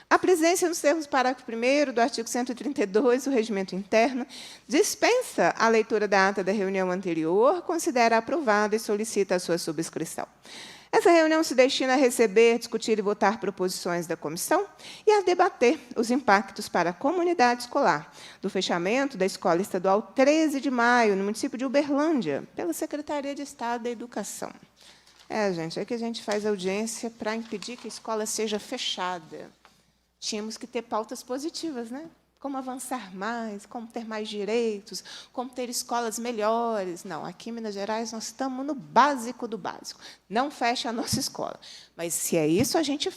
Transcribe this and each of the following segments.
A presença nos termos do parágrafo 1º do artigo 132 do Regimento Interno dispensa a leitura da ata da reunião anterior, considera aprovada e solicita a sua subscrição. Essa reunião se destina a receber, discutir e votar proposições da comissão e a debater os impactos para a comunidade escolar do fechamento da Escola Estadual 13 de Maio, no município de Uberlândia, pela Secretaria de Estado da Educação. Gente, é que a gente faz audiência para impedir que a escola seja fechada. Tínhamos que ter pautas positivas, né? Como avançar mais, como ter mais direitos, como ter escolas melhores. Não, aqui em Minas Gerais nós estamos no básico do básico. Não fecha a nossa escola. Mas, se é isso, a gente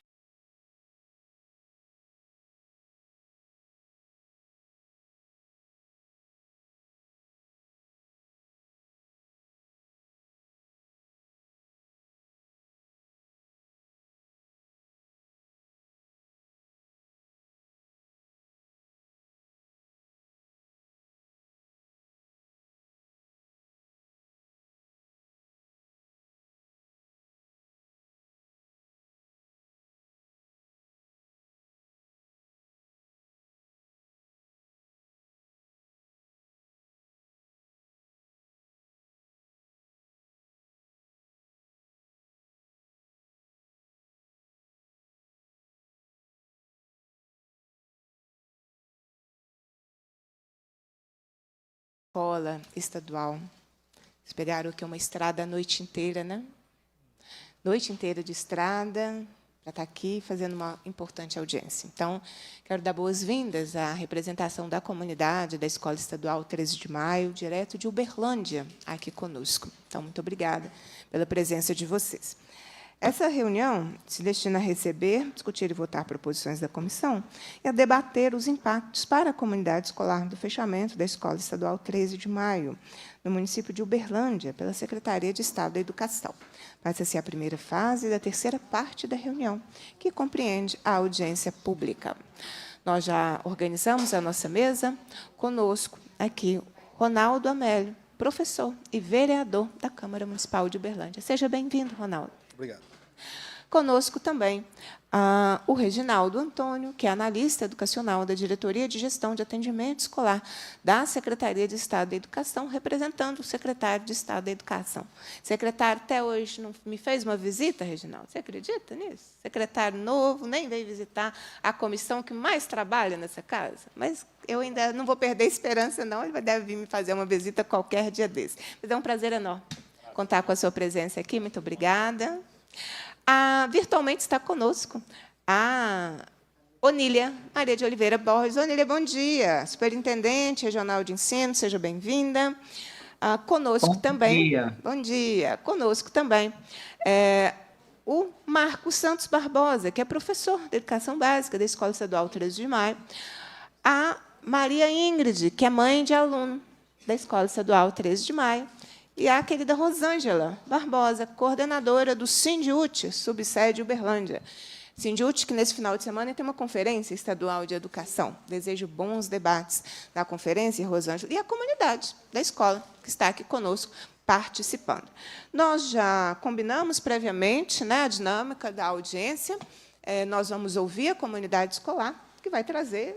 escola estadual. Eles pegaram aqui uma estrada a noite inteira, né? Noite inteira de estrada, para estar aqui fazendo uma importante audiência. Então, quero dar boas-vindas à representação da comunidade da Escola Estadual 13 de Maio, direto de Uberlândia, aqui conosco. Então, muito obrigada pela presença de vocês. Essa reunião se destina a receber, discutir e votar proposições da comissão e a debater os impactos para a comunidade escolar do fechamento da Escola Estadual 13 de Maio, no município de Uberlândia, pela Secretaria de Estado da Educação. Passa-se a primeira fase da terceira parte da reunião, que compreende a audiência pública. Nós já organizamos a nossa mesa. Conosco, aqui, Ronaldo Amélio, professor e vereador da Câmara Municipal de Uberlândia. Seja bem-vindo, Ronaldo. Obrigado. Conosco também o Reginaldo Antônio, que é analista educacional da Diretoria de Gestão de Atendimento Escolar da Secretaria de Estado da Educação, representando o secretário de Estado da Educação. O secretário até hoje não me fez uma visita, Reginaldo? Você acredita nisso? Secretário novo, nem veio visitar a comissão que mais trabalha nessa casa. Mas eu ainda não vou perder a esperança, não. Ele deve vir me fazer uma visita qualquer dia desse. Mas é um prazer enorme contar com a sua presença aqui. Muito obrigada. Virtualmente está conosco a Onília Maria de Oliveira Borges. Onília, bom dia. Superintendente Regional de Ensino, seja bem-vinda. Conosco também. Bom dia. Conosco também o Marcos Santos Barbosa, que é professor de Educação Básica da Escola Estadual 13 de Maio. A Maria Ingrid, que é mãe de aluno da Escola Estadual 13 de Maio. E a querida Rosângela Barbosa, coordenadora do Sindiúti, subsede Uberlândia. Sindiúti, que, nesse final de semana, tem uma conferência estadual de educação. Desejo bons debates na conferência, Rosângela, e a comunidade da escola, que está aqui conosco, participando. Nós já combinamos previamente, né, a dinâmica da audiência. Nós vamos ouvir a comunidade escolar, que vai trazer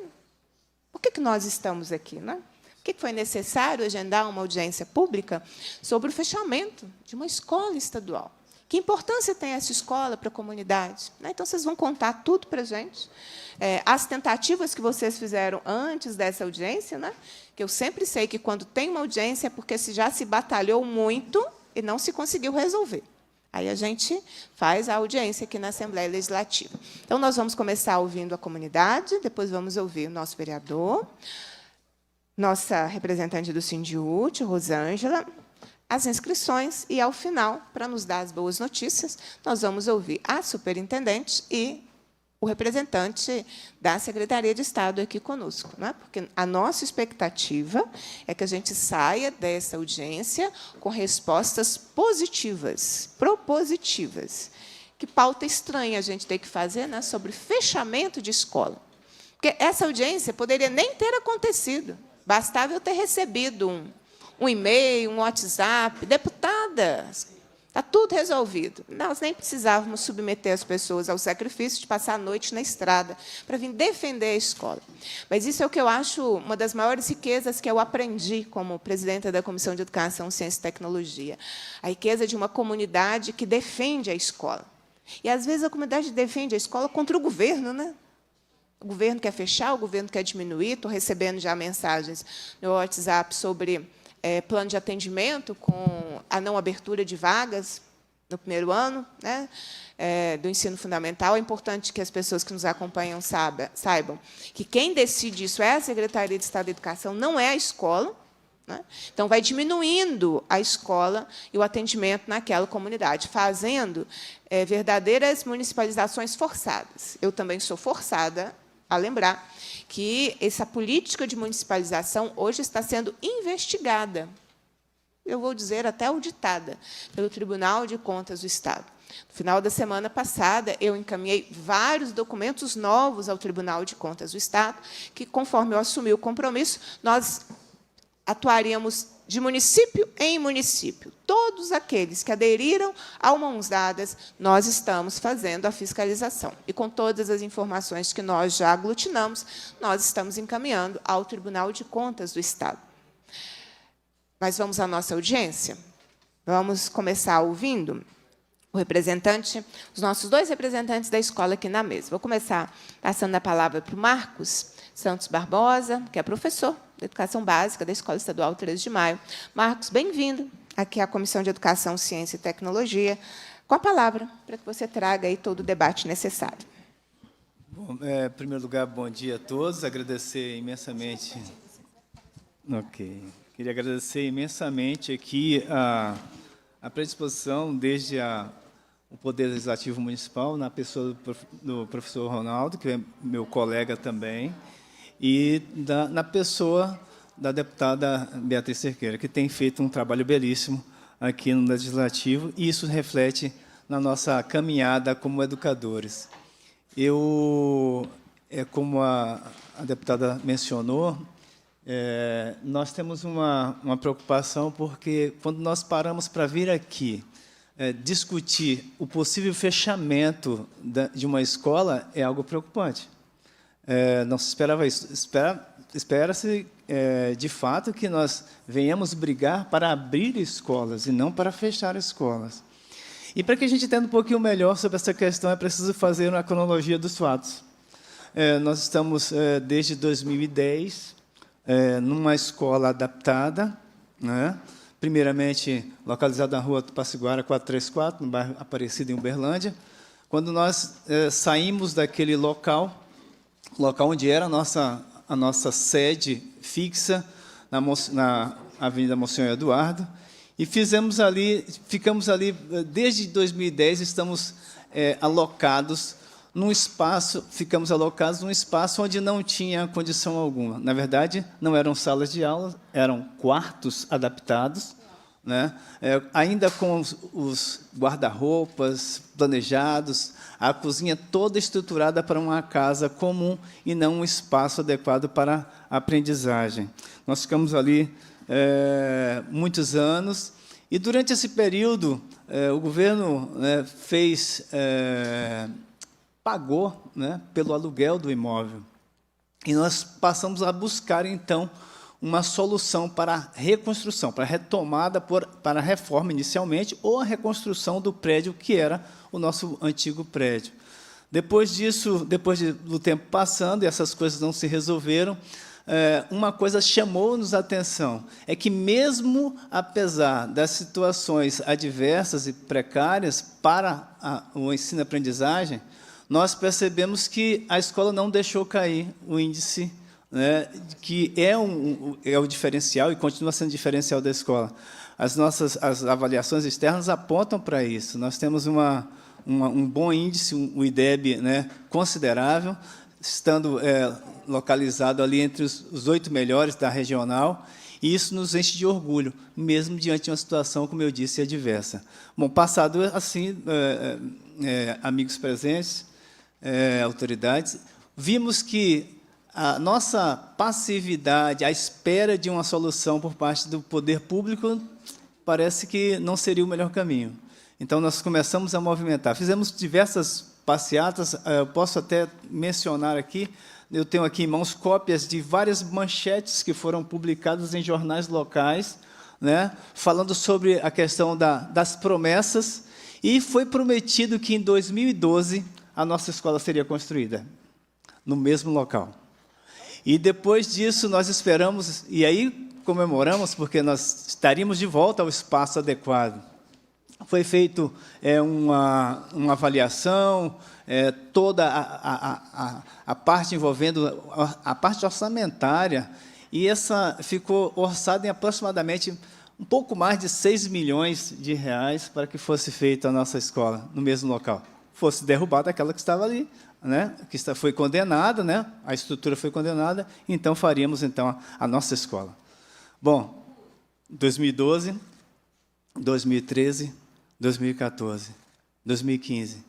por que nós estamos aqui, né? Por que foi necessário agendar uma audiência pública sobre o fechamento de uma escola estadual? Que importância tem essa escola para a comunidade? Então, vocês vão contar tudo para a gente. As tentativas que vocês fizeram antes dessa audiência, né? Que eu sempre sei que, quando tem uma audiência, é porque já se batalhou muito e não se conseguiu resolver. Aí a gente faz a audiência aqui na Assembleia Legislativa. Então, nós vamos começar ouvindo a comunidade, depois vamos ouvir o nosso vereador, nossa representante do Sindiúti, Rosângela, as inscrições, e, ao final, para nos dar as boas notícias, nós vamos ouvir a superintendente e o representante da Secretaria de Estado aqui conosco, né? Porque a nossa expectativa é que a gente saia dessa audiência com respostas positivas, propositivas. Que pauta estranha a gente tem que fazer, né, sobre fechamento de escola. Porque essa audiência poderia nem ter acontecido. Bastava eu ter recebido um e-mail, um WhatsApp. Deputada, Está tudo resolvido. Nós nem precisávamos submeter as pessoas ao sacrifício de passar a noite na estrada para vir defender a escola. Mas isso é o que eu acho uma das maiores riquezas que eu aprendi como presidenta da Comissão de Educação, Ciência e Tecnologia. A riqueza de uma comunidade que defende a escola. E, às vezes, a comunidade defende a escola contra o governo, né? O governo quer fechar, o governo quer diminuir. Estou recebendo já mensagens no WhatsApp sobre plano de atendimento com a não abertura de vagas no primeiro ano, né, do ensino fundamental. É importante que as pessoas que nos acompanham saibam que quem decide isso é a Secretaria de Estado da Educação, não é a escola. Né? Então, vai diminuindo a escola e o atendimento naquela comunidade, fazendo verdadeiras municipalizações forçadas. Eu também sou forçada a lembrar que essa política de municipalização hoje está sendo investigada, eu vou dizer até auditada, pelo Tribunal de Contas do Estado. No final da semana passada, eu encaminhei vários documentos novos ao Tribunal de Contas do Estado, que, conforme eu assumi o compromisso, nós atuaríamos de município em município. Todos aqueles que aderiram ao Mãos Dadas, nós estamos fazendo a fiscalização. E, com todas as informações que nós já aglutinamos, nós estamos encaminhando ao Tribunal de Contas do Estado. Mas vamos à nossa audiência? Vamos começar ouvindo o representante, os nossos dois representantes da escola aqui na mesa. Vou começar passando a palavra para o Marcos Santos Barbosa, que é professor de Educação Básica da Escola Estadual 13 de Maio. Marcos, bem-vindo aqui à Comissão de Educação, Ciência e Tecnologia, com a palavra, para que você traga aí todo o debate necessário. Bom, em primeiro lugar, bom dia a todos. Agradecer imensamente... Queria agradecer imensamente aqui a predisposição, desde o Poder Legislativo Municipal, na pessoa do professor Ronaldo, que é meu colega também, e na pessoa da deputada Beatriz Cerqueira, que tem feito um trabalho belíssimo aqui no Legislativo, e isso reflete na nossa caminhada como educadores. Como a deputada mencionou, nós temos uma preocupação, porque, quando nós paramos para vir aqui discutir o possível fechamento de uma escola, é algo preocupante. Não se esperava isso. Espera-se, de fato, que nós venhamos brigar para abrir escolas e não para fechar escolas. E, para que a gente entenda um pouquinho melhor sobre essa questão, é preciso fazer uma cronologia dos fatos. Nós estamos, desde 2010, numa escola adaptada, né? Primeiramente localizada na rua Tupaciguara 434, no bairro Aparecida, em Uberlândia. Quando nós saímos daquele local onde era a nossa sede fixa, na Avenida Monsenhor Eduardo, e ficamos ali, desde 2010, estamos ficamos alocados num espaço onde não tinha condição alguma. Na verdade, não eram salas de aula, eram quartos adaptados, né? Ainda com os guarda-roupas planejados, a cozinha toda estruturada para uma casa comum e não um espaço adequado para a aprendizagem. Nós ficamos ali muitos anos, e, durante esse período, o governo pagou, né, pelo aluguel do imóvel. E nós passamos a buscar, então, uma solução para a reconstrução, para a retomada, para a reforma inicialmente, ou a reconstrução do prédio, que era o nosso antigo prédio. Depois disso, do tempo passando, e essas coisas não se resolveram, uma coisa chamou-nos a atenção, é que, mesmo apesar das situações adversas e precárias para o ensino-aprendizagem, nós percebemos que a escola não deixou cair o índice, né, que é o diferencial e continua sendo diferencial da escola. As avaliações externas apontam para isso. Nós temos um bom índice, um IDEB, né, considerável, estando localizado ali entre os 8 melhores da regional, e isso nos enche de orgulho, mesmo diante de uma situação, como eu disse, adversa. Bom, passado assim, amigos presentes, autoridades, vimos que a nossa passividade, à espera de uma solução por parte do poder público, parece que não seria o melhor caminho. Então, nós começamos a movimentar. Fizemos diversas passeatas, eu posso até mencionar aqui, eu tenho aqui em mãos cópias de várias manchetes que foram publicadas em jornais locais, né, falando sobre a questão das promessas, e foi prometido que, em 2012, a nossa escola seria construída, no mesmo local. E, depois disso, nós esperamos, e aí comemoramos, porque nós estaríamos de volta ao espaço adequado. Foi feita uma avaliação, toda a parte envolvendo a parte orçamentária, e essa ficou orçada em aproximadamente um pouco mais de 6 milhões de reais para que fosse feita a nossa escola no mesmo local. Fosse derrubada aquela que estava ali, né, que foi condenada, né, a estrutura foi condenada, então faríamos então a nossa escola. Bom, 2012, 2013, 2014, 2015,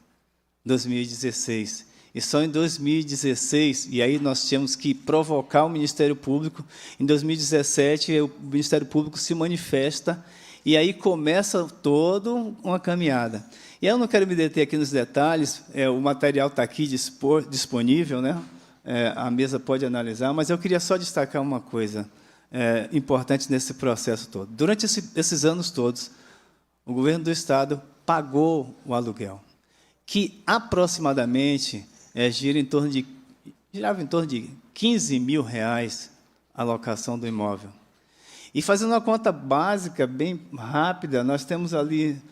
2016. E só em 2016, e aí nós tínhamos que provocar o Ministério Público, em 2017 o Ministério Público se manifesta, e aí começa toda uma caminhada. E eu não quero me deter aqui nos detalhes, o material está aqui disponível, né? A mesa pode analisar, mas eu queria só destacar uma coisa importante nesse processo todo. Durante esses anos todos, o governo do Estado pagou o aluguel, que aproximadamente girava em torno de 15 mil reais a locação do imóvel. E fazendo uma conta básica, bem rápida, nós temos ali,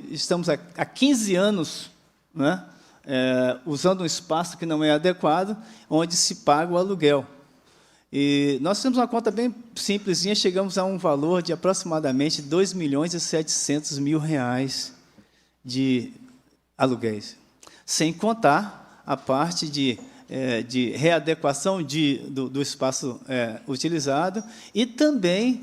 estamos há 15 anos, né, usando um espaço que não é adequado, onde se paga o aluguel. E nós temos uma conta bem simplesinha, chegamos a um valor de aproximadamente 2.700.000 de aluguéis, sem contar a parte de readequação do espaço utilizado, e também,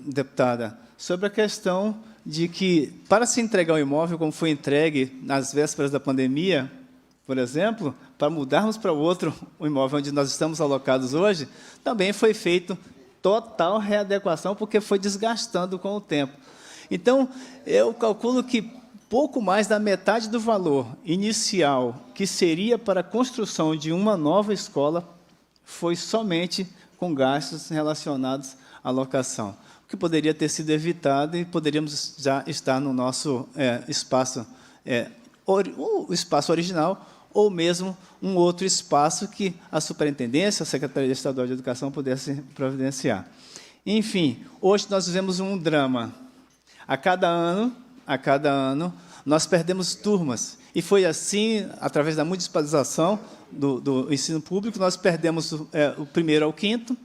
deputada, sobre a questão de que, para se entregar o imóvel, como foi entregue nas vésperas da pandemia, por exemplo, para mudarmos para o imóvel onde nós estamos alocados hoje, também foi feito total readequação, porque foi desgastando com o tempo. Então, eu calculo que pouco mais da metade do valor inicial, que seria para a construção de uma nova escola, foi somente com gastos relacionados à locação, o que poderia ter sido evitado e poderíamos já estar no nosso espaço, o espaço original, ou mesmo um outro espaço que a Superintendência, a Secretaria Estadual de Educação pudesse providenciar. Enfim, hoje nós vivemos um drama. A cada ano, nós perdemos turmas. E foi assim, através da municipalização do ensino público, nós perdemos o primeiro ao quinto,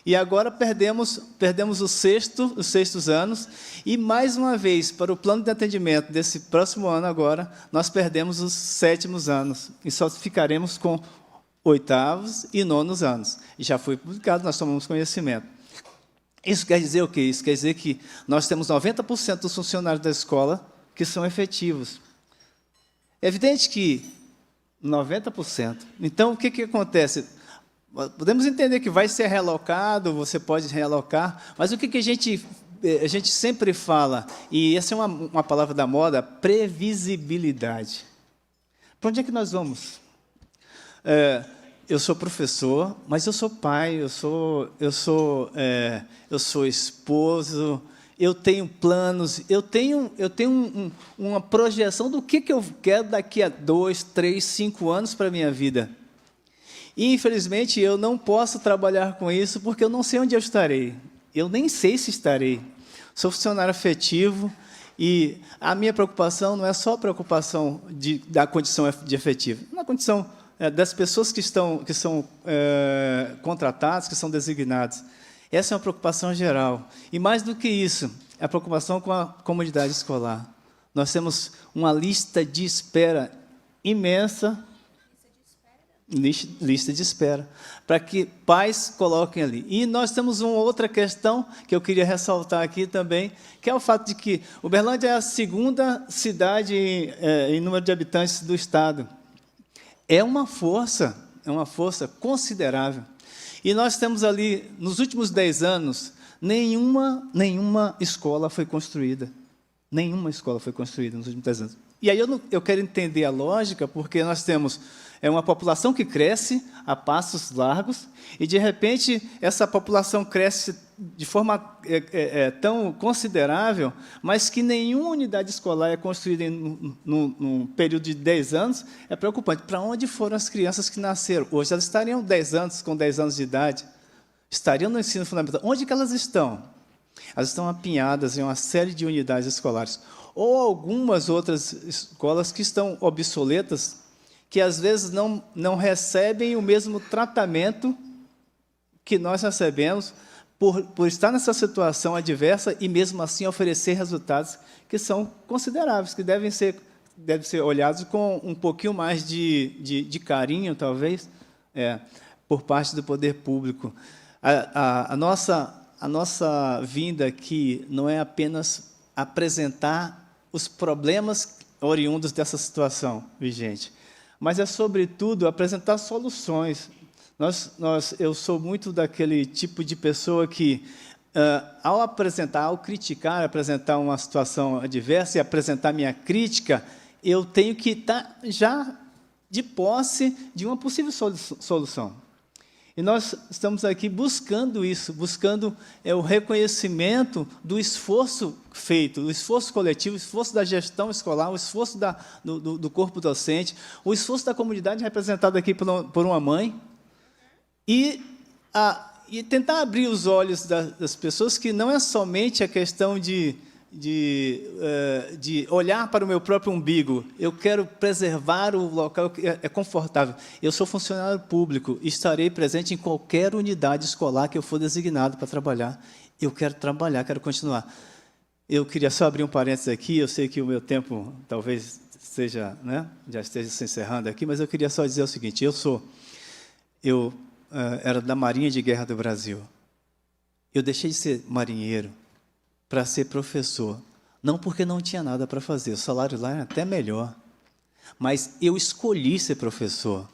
e agora perdemos os sextos anos, e, mais uma vez, para o plano de atendimento desse próximo ano agora, nós perdemos os 7º anos, e só ficaremos com 8º e 9º anos. E já foi publicado, nós tomamos conhecimento. Isso quer dizer o quê? Isso quer dizer que nós temos 90% dos funcionários da escola que são efetivos. É evidente que 90%. Então, o que acontece? Podemos entender que vai ser realocado, você pode realocar, mas o que a gente sempre fala, e essa é uma palavra da moda, previsibilidade. Para onde é que nós vamos? Eu sou professor, mas eu sou pai, eu sou esposo, eu tenho planos, eu tenho uma projeção do que eu quero daqui a 2, 3, 5 anos para a minha vida. E, infelizmente, eu não posso trabalhar com isso porque eu não sei onde eu estarei. Eu nem sei se estarei. Sou funcionário afetivo e a minha preocupação não é só a preocupação da condição de efetivo, na condição das pessoas que são contratadas, que são designadas. Essa é uma preocupação geral. E, mais do que isso, é a preocupação com a comunidade escolar. Nós temos uma lista de espera imensa, lista de espera, para que pais coloquem ali. E nós temos uma outra questão que eu queria ressaltar aqui também, que é o fato de que Uberlândia é a 2ª cidade em número de habitantes do Estado. É uma força considerável. E nós temos ali, nos últimos 10 anos, nenhuma escola foi construída. Nenhuma escola foi construída nos últimos 10 anos. E aí eu quero entender a lógica, porque nós temos uma população que cresce a passos largos, e, de repente, essa população cresce de forma tão considerável, mas que nenhuma unidade escolar é construída num período de 10 anos, é preocupante. Para onde foram as crianças que nasceram? Hoje elas estariam com 10 anos de idade, estariam no ensino fundamental. Onde que elas estão? Elas estão apinhadas em uma série de unidades escolares. Ou algumas outras escolas que estão obsoletas, que às vezes não recebem o mesmo tratamento que nós recebemos por estar nessa situação adversa e, mesmo assim, oferecer resultados que são consideráveis, que devem ser olhados com um pouquinho mais de carinho, talvez, por parte do poder público. A nossa vinda aqui não é apenas apresentar os problemas oriundos dessa situação vigente, mas é, sobretudo, apresentar soluções. Eu sou muito daquele tipo de pessoa que, ao criticar, apresentar uma situação adversa e apresentar minha crítica, eu tenho que estar já de posse de uma possível solução. E nós estamos aqui buscando isso, buscando o reconhecimento do esforço feito, o esforço coletivo, o esforço da gestão escolar, o esforço do corpo docente, o esforço da comunidade representada aqui por uma mãe, e tentar abrir os olhos das pessoas, que não é somente a questão de olhar para o meu próprio umbigo. Eu quero preservar o local que é confortável. Eu sou funcionário público, estarei presente em qualquer unidade escolar que eu for designado para trabalhar. Eu quero trabalhar, quero continuar. Eu queria só abrir um parênteses aqui, eu sei que o meu tempo talvez já esteja se encerrando aqui, mas eu queria só dizer o seguinte: eu era da Marinha de Guerra do Brasil. Eu deixei de ser marinheiro para ser professor, não porque não tinha nada para fazer, o salário lá era até melhor, mas eu escolhi ser professor.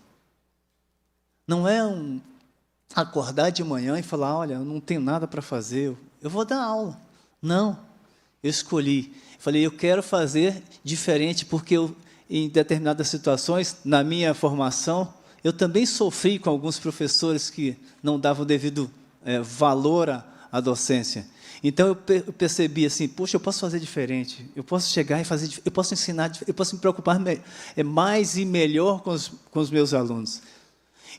Não é acordar de manhã e falar, olha, eu não tenho nada para fazer, eu vou dar aula. Não, eu escolhi. Falei, eu quero fazer diferente, porque em determinadas situações, na minha formação, eu também sofri com alguns professores que não davam o devido valor à docência. Então, eu percebi assim, poxa, eu posso fazer diferente, eu posso chegar e fazer, eu posso ensinar, eu posso me preocupar mais e melhor com os meus alunos.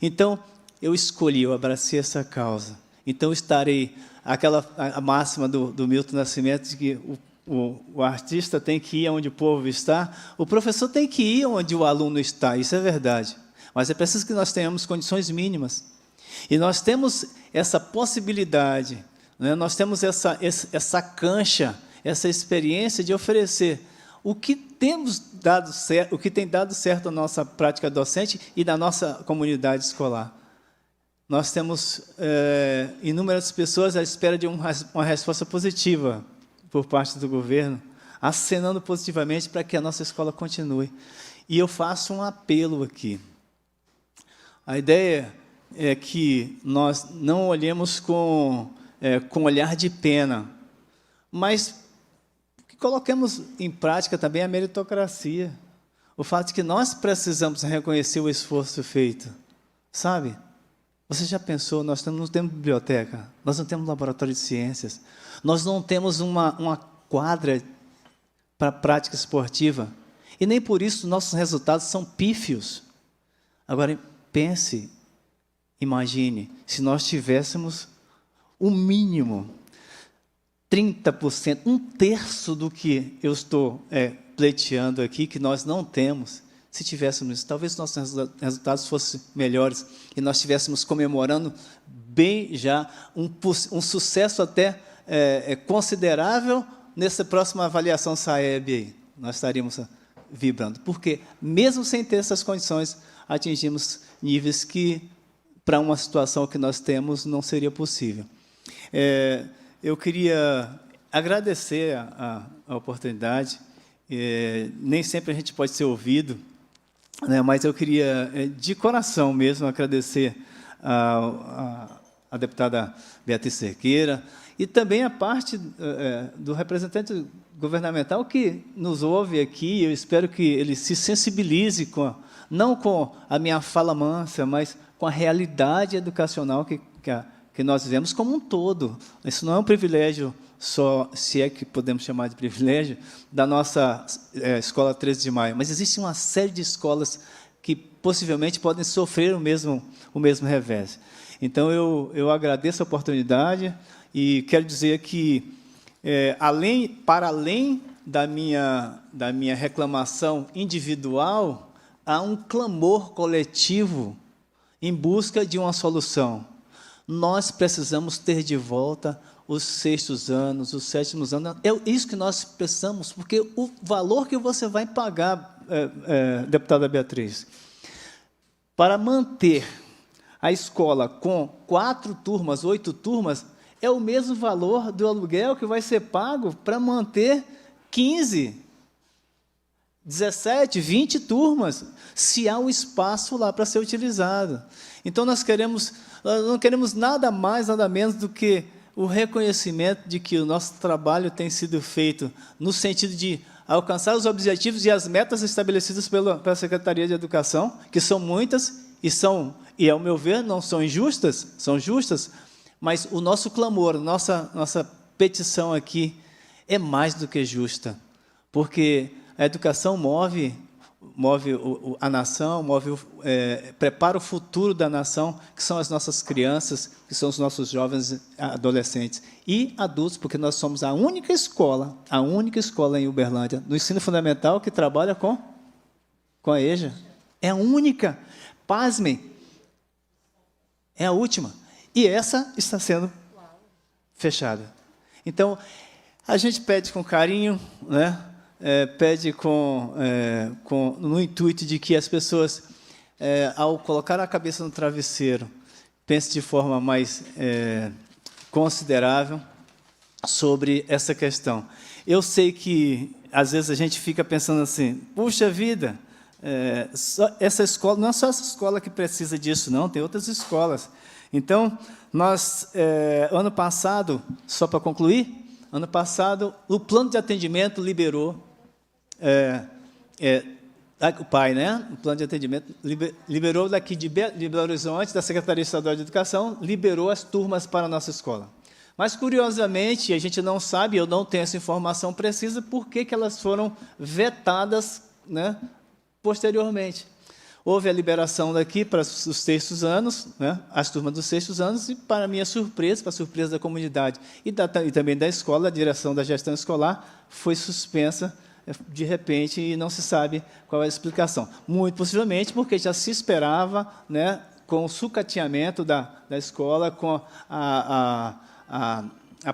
Então, eu escolhi, eu abracei essa causa. Então, estarei, a máxima do Milton Nascimento, de que o artista tem que ir onde o povo está, o professor tem que ir onde o aluno está, isso é verdade. Mas é preciso que nós tenhamos condições mínimas. E nós temos essa possibilidade, nós temos essa cancha, essa experiência de oferecer o que tem dado certo na nossa prática docente e na nossa comunidade escolar. Nós temos inúmeras pessoas à espera de uma resposta positiva por parte do governo, acenando positivamente para que a nossa escola continue. E eu faço um apelo aqui. A ideia é que nós não olhemos com olhar de pena, mas que coloquemos em prática também a meritocracia. O fato de que nós precisamos reconhecer o esforço feito. Sabe? Você já pensou, nós não temos biblioteca, nós não temos laboratório de ciências, nós não temos uma quadra para prática esportiva, e nem por isso nossos resultados são pífios. Agora, pense, imagine, se nós tivéssemos o mínimo, 30%, 1/3 do que eu estou pleiteando aqui, que nós não temos. Se tivéssemos isso, talvez nossos resultados fossem melhores e nós estivéssemos comemorando bem já um sucesso até considerável nessa próxima avaliação SAEB aí. Nós estaríamos vibrando. Porque, mesmo sem ter essas condições, atingimos níveis que, para uma situação que nós temos, não seria possível. Eu queria agradecer a oportunidade. Nem sempre a gente pode ser ouvido, né, mas eu queria, de coração mesmo, agradecer a deputada Beatriz Cerqueira e também a parte do representante governamental que nos ouve aqui. Eu espero que ele se sensibilize não com a minha fala mansa, mas com a realidade educacional que nós vivemos como um todo. Isso não é um privilégio só, se é que podemos chamar de privilégio, da nossa Escola 13 de Maio, mas existe uma série de escolas que possivelmente podem sofrer o mesmo revés. Então, eu agradeço a oportunidade e quero dizer que, para além da minha reclamação individual, há um clamor coletivo em busca de uma solução. Nós precisamos ter de volta os 6º anos, os 7º anos. É isso que nós precisamos, porque o valor que você vai pagar, deputada Beatriz, para manter a escola com 4 turmas, 8 turmas, é o mesmo valor do aluguel que vai ser pago para manter 15, 17, 20 turmas, se há um espaço lá para ser utilizado. Então, nós não queremos nada mais, nada menos do que o reconhecimento de que o nosso trabalho tem sido feito no sentido de alcançar os objetivos e as metas estabelecidas pela Secretaria de Educação, que são muitas e, ao meu ver, não são injustas, são justas, mas o nosso clamor, nossa petição aqui é mais do que justa, porque a educação move a nação, prepara o futuro da nação, que são as nossas crianças, que são os nossos jovens, adolescentes e adultos, porque nós somos a única escola em Uberlândia, no ensino fundamental, que trabalha com a EJA. É a única. Pasmem, é a última. E essa está sendo fechada. Então, a gente pede com carinho, né? Pede no intuito de que as pessoas, ao colocar a cabeça no travesseiro, pensem de forma mais considerável sobre essa questão. Eu sei que, às vezes, a gente fica pensando assim, puxa vida, essa escola, não é só essa escola que precisa disso, não, tem outras escolas. Então, nós, ano passado, só para concluir, ano passado, o plano de atendimento liberou, o PAI, né? O plano de atendimento liberou daqui de Belo Horizonte, da Secretaria Estadual de Educação, liberou as turmas para a nossa escola. Mas, curiosamente, a gente não sabe, eu não tenho essa informação precisa, por que elas foram vetadas, né, posteriormente. Houve a liberação daqui para os 6º anos, né, as turmas dos 6º anos, e, para minha surpresa, para a surpresa da comunidade e também da escola, a direção da gestão escolar foi suspensa de repente e não se sabe qual é a explicação. Muito possivelmente porque já se esperava, né, com o sucateamento da escola, com a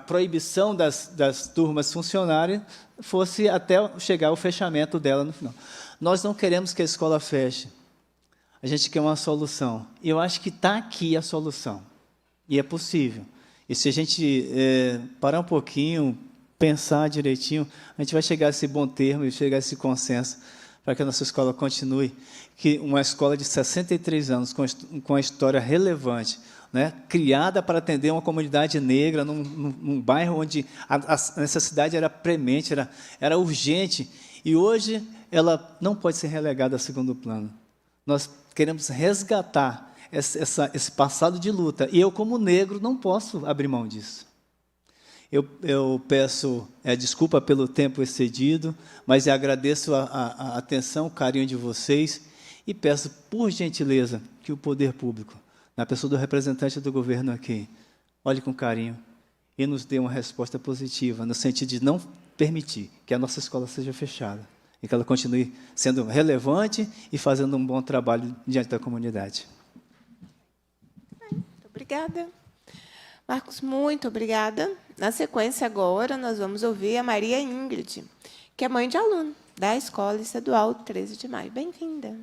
proibição das turmas funcionarem, fosse até chegar ao fechamento dela no final. Nós não queremos que a escola feche. A gente quer uma solução. E eu acho que está aqui a solução. E é possível. E se a gente parar um pouquinho, pensar direitinho, a gente vai chegar a esse bom termo e chegar a esse consenso para que a nossa escola continue, que uma escola de 63 anos, com uma história relevante, né, criada para atender uma comunidade negra, num bairro onde a necessidade era premente, era urgente, e hoje ela não pode ser relegada a segundo plano. Nós queremos resgatar esse passado de luta, e eu, como negro, não posso abrir mão disso. Eu peço desculpa pelo tempo excedido, mas eu agradeço a atenção, o carinho de vocês, e peço, por gentileza, que o poder público, na pessoa do representante do governo aqui, olhe com carinho e nos dê uma resposta positiva, no sentido de não permitir que a nossa escola seja fechada, e que ela continue sendo relevante e fazendo um bom trabalho diante da comunidade. Muito obrigada. Marcos, muito obrigada. Na sequência, agora, nós vamos ouvir a Maria Ingrid, que é mãe de aluno da Escola Estadual 13 de Maio. Bem-vinda.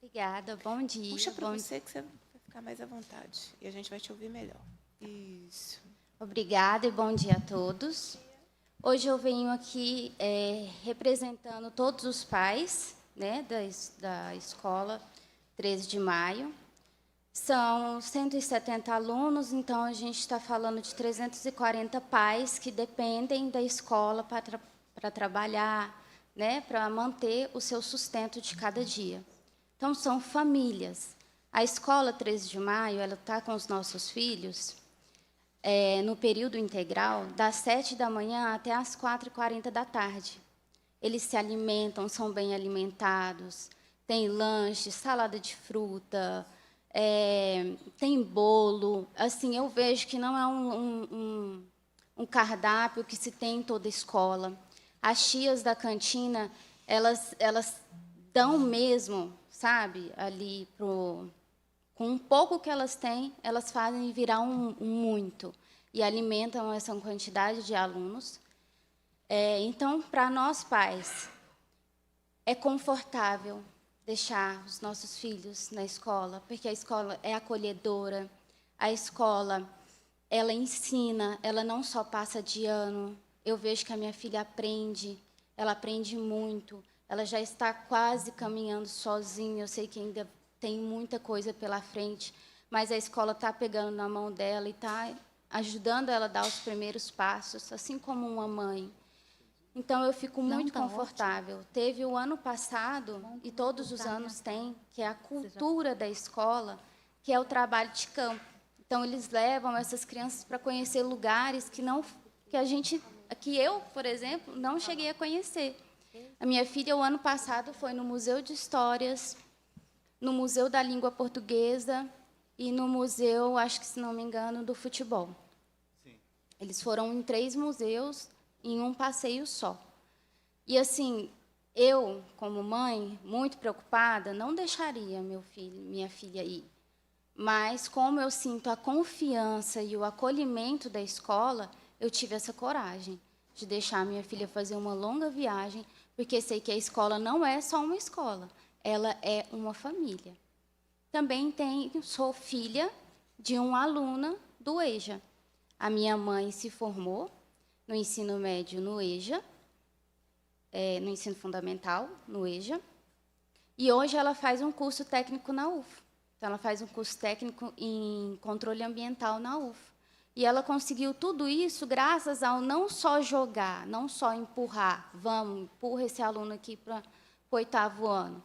Obrigada, bom dia. Puxa para você, que você vai ficar mais à vontade, e a gente vai te ouvir melhor. Isso. Obrigada e bom dia a todos. Hoje eu venho aqui representando todos os pais, né, da Escola 13 de Maio, São 170 alunos, então a gente está falando de 340 pais que dependem da escola para trabalhar, né, para manter o seu sustento de cada dia. Então, são famílias. A escola 13 de maio, ela está com os nossos filhos no período integral, das 7 da manhã até as 4h40 da tarde. Eles se alimentam, são bem alimentados, tem lanche, salada de fruta, tem bolo. Assim, eu vejo que não é um cardápio que se tem em toda a escola. As tias da cantina, elas dão mesmo, sabe, ali com um pouco que elas têm, elas fazem virar um muito e alimentam essa quantidade de alunos. Então, para nós pais, é confortável deixar os nossos filhos na escola, porque a escola é acolhedora, a escola, ela ensina, ela não só passa de ano. Eu vejo que a minha filha aprende, ela aprende muito, ela já está quase caminhando sozinha, eu sei que ainda tem muita coisa pela frente, mas a escola está pegando na mão dela e está ajudando ela a dar os primeiros passos, assim como uma mãe. Então, eu fico muito confortável. Teve o ano passado, e todos os anos tem, que é a cultura da escola, que é o trabalho de campo. Então, eles levam essas crianças para conhecer lugares que eu, por exemplo, não cheguei a conhecer. A minha filha, o ano passado, foi no Museu de Histórias, no Museu da Língua Portuguesa e no Museu, acho que, se não me engano, do Futebol. Sim. Eles foram em 3 museus em um passeio só. E, assim, eu, como mãe, muito preocupada, não deixaria minha filha ir. Mas, como eu sinto a confiança e o acolhimento da escola, eu tive essa coragem de deixar minha filha fazer uma longa viagem, porque sei que a escola não é só uma escola, ela é uma família. Também sou filha de uma aluna do EJA. A minha mãe se formou no ensino médio no EJA, no ensino fundamental no EJA, e hoje ela faz um curso técnico na UF. Então, ela faz um curso técnico em controle ambiental na UF. E ela conseguiu tudo isso graças ao não só jogar, não só empurrar, empurra esse aluno aqui para o 8º ano.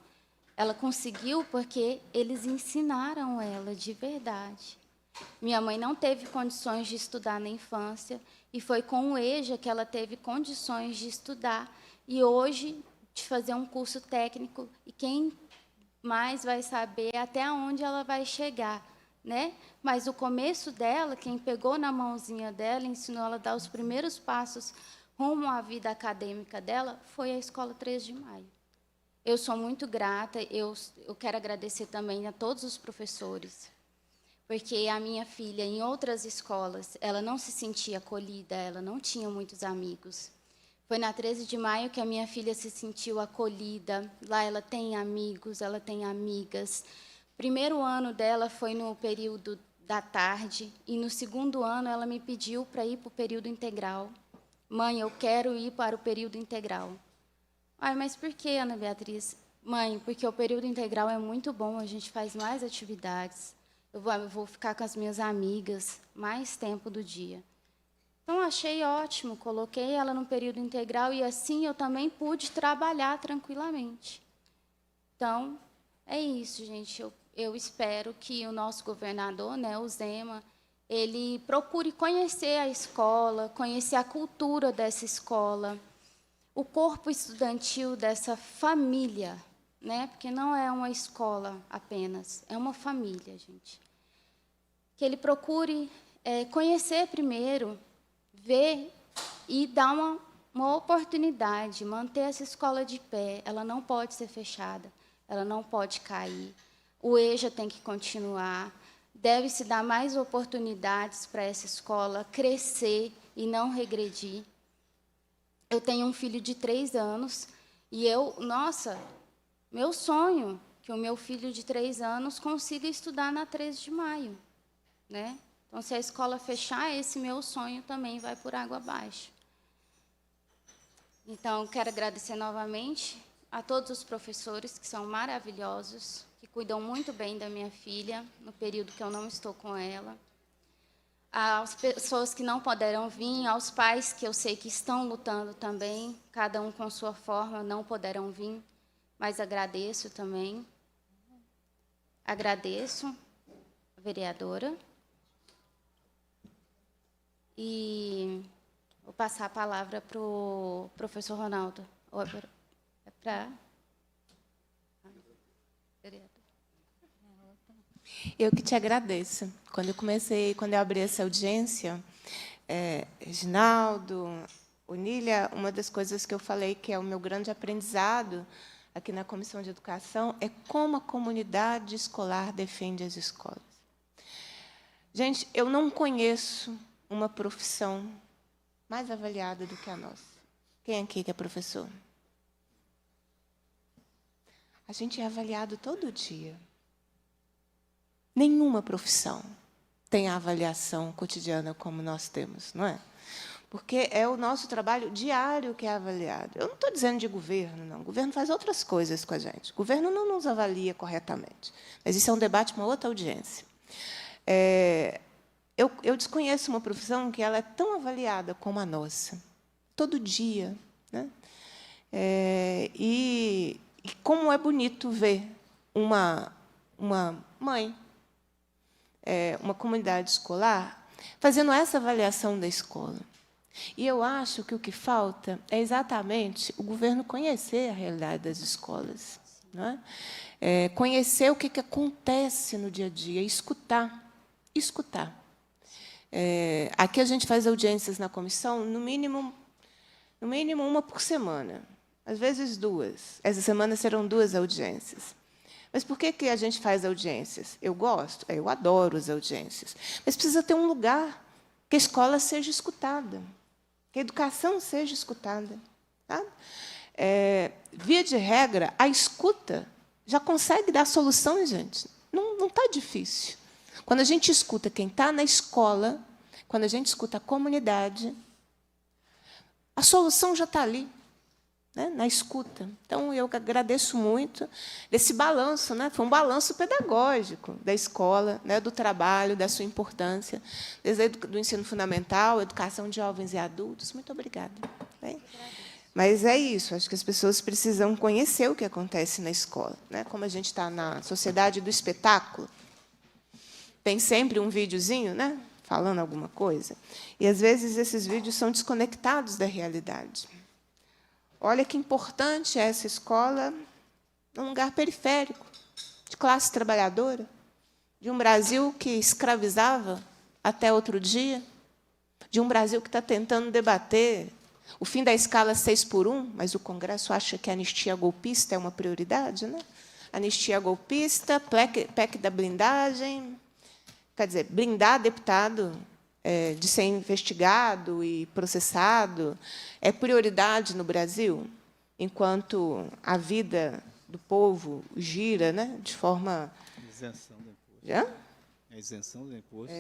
Ela conseguiu porque eles ensinaram ela de verdade. Minha mãe não teve condições de estudar na infância, e foi com o EJA que ela teve condições de estudar, e hoje de fazer um curso técnico, e quem mais vai saber até onde ela vai chegar, né? Mas o começo dela, quem pegou na mãozinha dela, ensinou ela a dar os primeiros passos rumo à vida acadêmica dela, foi a Escola 13 de Maio. Eu sou muito grata, eu quero agradecer também a todos os professores, porque a minha filha, em outras escolas, ela não se sentia acolhida, ela não tinha muitos amigos. Foi na 13 de maio que a minha filha se sentiu acolhida. Lá ela tem amigos, ela tem amigas. O primeiro ano dela foi no período da tarde, e no 2º ano ela me pediu para ir para o período integral. Mãe, eu quero ir para o período integral. Ai, mas por que, Ana Beatriz? Mãe, porque o período integral é muito bom, a gente faz mais atividades. Eu vou ficar com as minhas amigas mais tempo do dia. Então, achei ótimo, coloquei ela no período integral e, assim, eu também pude trabalhar tranquilamente. Então, é isso, gente. Eu espero que o nosso governador, né, o Zema, ele procure conhecer a escola, conhecer a cultura dessa escola, o corpo estudantil dessa família, né, porque não é uma escola apenas, é uma família, gente. Que ele procure conhecer primeiro, ver e dar uma oportunidade, manter essa escola de pé. Ela não pode ser fechada, ela não pode cair. O EJA tem que continuar. Deve-se dar mais oportunidades para essa escola crescer e não regredir. Eu tenho um filho de 3 anos e meu sonho que o meu filho de 3 anos consiga estudar na 13 de maio, né? Então, se a escola fechar, esse meu sonho também vai por água abaixo. Então, quero agradecer novamente a todos os professores, que são maravilhosos, que cuidam muito bem da minha filha, no período que eu não estou com ela. Às pessoas que não puderam vir, aos pais que eu sei que estão lutando também, cada um com sua forma, não puderam vir, mas agradeço também. Agradeço a vereadora. E vou passar a palavra para o professor Ronaldo. É para... Eu que te agradeço. Quando eu abri essa audiência, Reginaldo, Onília, uma das coisas que eu falei que é o meu grande aprendizado aqui na Comissão de Educação é como a comunidade escolar defende as escolas. Gente, eu não conheço uma profissão mais avaliada do que a nossa. Quem aqui que é professor? A gente é avaliado todo dia. Nenhuma profissão tem a avaliação cotidiana como nós temos, não é? Porque é o nosso trabalho diário que é avaliado. Eu não estou dizendo de governo, não. O governo faz outras coisas com a gente. O governo não nos avalia corretamente. Mas isso é um debate para uma outra audiência. Eu desconheço uma profissão que ela é tão avaliada como a nossa, todo dia, né? E como é bonito ver uma mãe, uma comunidade escolar, fazendo essa avaliação da escola. E eu acho que o que falta é exatamente o governo conhecer a realidade das escolas, não é? Conhecer o que acontece no dia a dia, escutar. Aqui a gente faz audiências na comissão, no mínimo uma por semana, às vezes 2. Essa semana serão 2 audiências. Mas por que a gente faz audiências? Eu gosto, eu adoro as audiências. Mas precisa ter um lugar que a escola seja escutada, que a educação seja escutada. Tá? Via de regra, a escuta já consegue dar solução, gente. Não está difícil. Quando a gente escuta quem está na escola, quando a gente escuta a comunidade, a solução já está ali, né, na escuta. Então, eu agradeço muito desse balanço, né? Foi um balanço pedagógico da escola, né, do trabalho, da sua importância, desde do ensino fundamental, educação de jovens e adultos. Muito obrigada. Bem? Mas é isso, acho que as pessoas precisam conhecer o que acontece na escola, né? Como a gente está na sociedade do espetáculo, tem sempre um videozinho, né, falando alguma coisa, e, às vezes, esses vídeos são desconectados da realidade. Olha que importante é essa escola num lugar periférico, de classe trabalhadora, de um Brasil que escravizava até outro dia, de um Brasil que está tentando debater o fim da escala 6x1, mas o Congresso acha que a anistia golpista é uma prioridade, né? Anistia golpista, PEC da blindagem, quer dizer, blindar deputado de ser investigado e processado é prioridade no Brasil, enquanto a vida do povo gira, né, de forma... Isenção do imposto. Já? A isenção do imposto.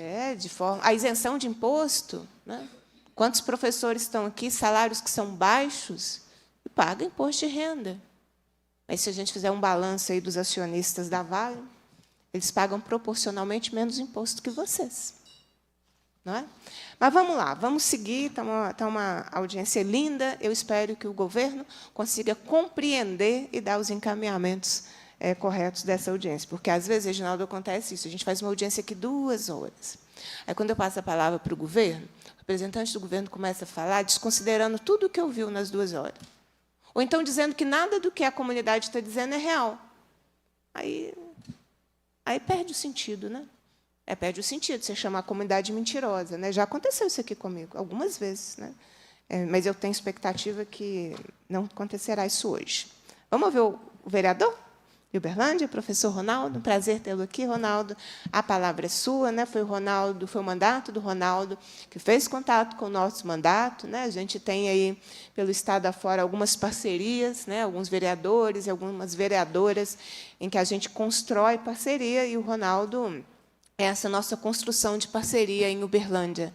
A isenção de imposto, né? Quantos professores estão aqui, salários que são baixos, e pagam imposto de renda. Mas, se a gente fizer um balanço aí dos acionistas da Vale, eles pagam proporcionalmente menos imposto que vocês. Não é? Mas vamos lá, vamos seguir. Está uma audiência linda. Eu espero que o governo consiga compreender e dar os encaminhamentos corretos dessa audiência. Porque, às vezes, Reginaldo, acontece isso. A gente faz uma audiência aqui 2 horas. Aí, quando eu passo a palavra para o governo, o representante do governo começa a falar, desconsiderando tudo o que ouviu nas 2 horas. Ou então dizendo que nada do que a comunidade está dizendo é real. Aí perde o sentido, né? Perde o sentido você chamar a comunidade mentirosa, né? Já aconteceu isso aqui comigo, algumas vezes, né? Mas eu tenho expectativa que não acontecerá isso hoje. Vamos ouvir o vereador de Uberlândia, professor Ronaldo. Um prazer tê-lo aqui, Ronaldo. A palavra é sua, né? Foi o mandato do Ronaldo que fez contato com o nosso mandato, né? A gente tem aí, pelo estado afora, algumas parcerias, né? Alguns vereadores e algumas vereadoras em que a gente constrói parceria, e o Ronaldo é essa nossa construção de parceria em Uberlândia,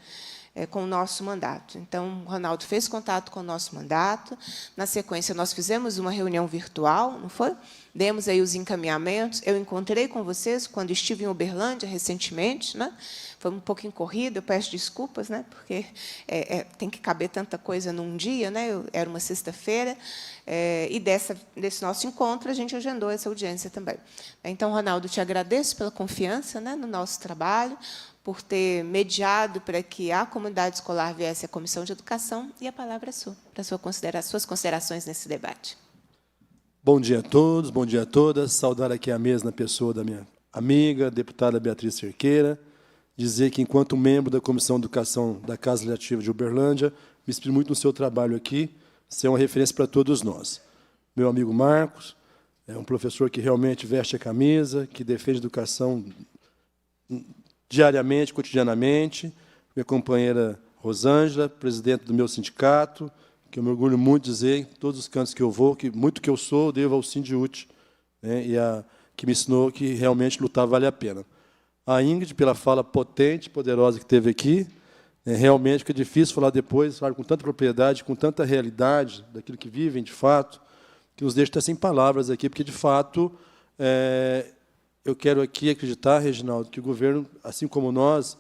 com o nosso mandato. Então, o Ronaldo fez contato com o nosso mandato. Na sequência, nós fizemos uma reunião virtual, não foi? demos aí os encaminhamentos. Eu encontrei com vocês quando estive em Uberlândia recentemente, né? Foi um pouquinho corrido, eu peço desculpas, né? Porque tem que caber tanta coisa num dia, né? Era uma sexta-feira, e desse nosso encontro a gente agendou essa audiência também. Então, Ronaldo, te agradeço pela confiança, né, no nosso trabalho, por ter mediado para que a comunidade escolar viesse à Comissão de Educação, e a palavra é sua, para suas considerações nesse debate. Bom dia a todos, bom dia a todas. Saudar aqui a mesa na pessoa da minha amiga, deputada Beatriz Cerqueira, dizer que, enquanto membro da Comissão de Educação da Casa Legislativa de Uberlândia, me inspiro muito no seu trabalho aqui, ser uma referência para todos nós. Meu amigo Marcos é um professor que realmente veste a camisa, que defende a educação diariamente, cotidianamente. Minha companheira Rosângela, presidente do meu sindicato, que eu me orgulho muito de dizer, em todos os cantos que eu vou, que muito que eu sou, eu devo ao Sindiúte, né, que me ensinou que realmente lutar vale a pena. A Ingrid, pela fala potente, poderosa que teve aqui, realmente fica difícil falar depois, falar com tanta propriedade, com tanta realidade daquilo que vivem, de fato, que nos deixa até sem palavras aqui, porque, de fato, eu quero aqui acreditar, Reginaldo, que o governo, assim como nós,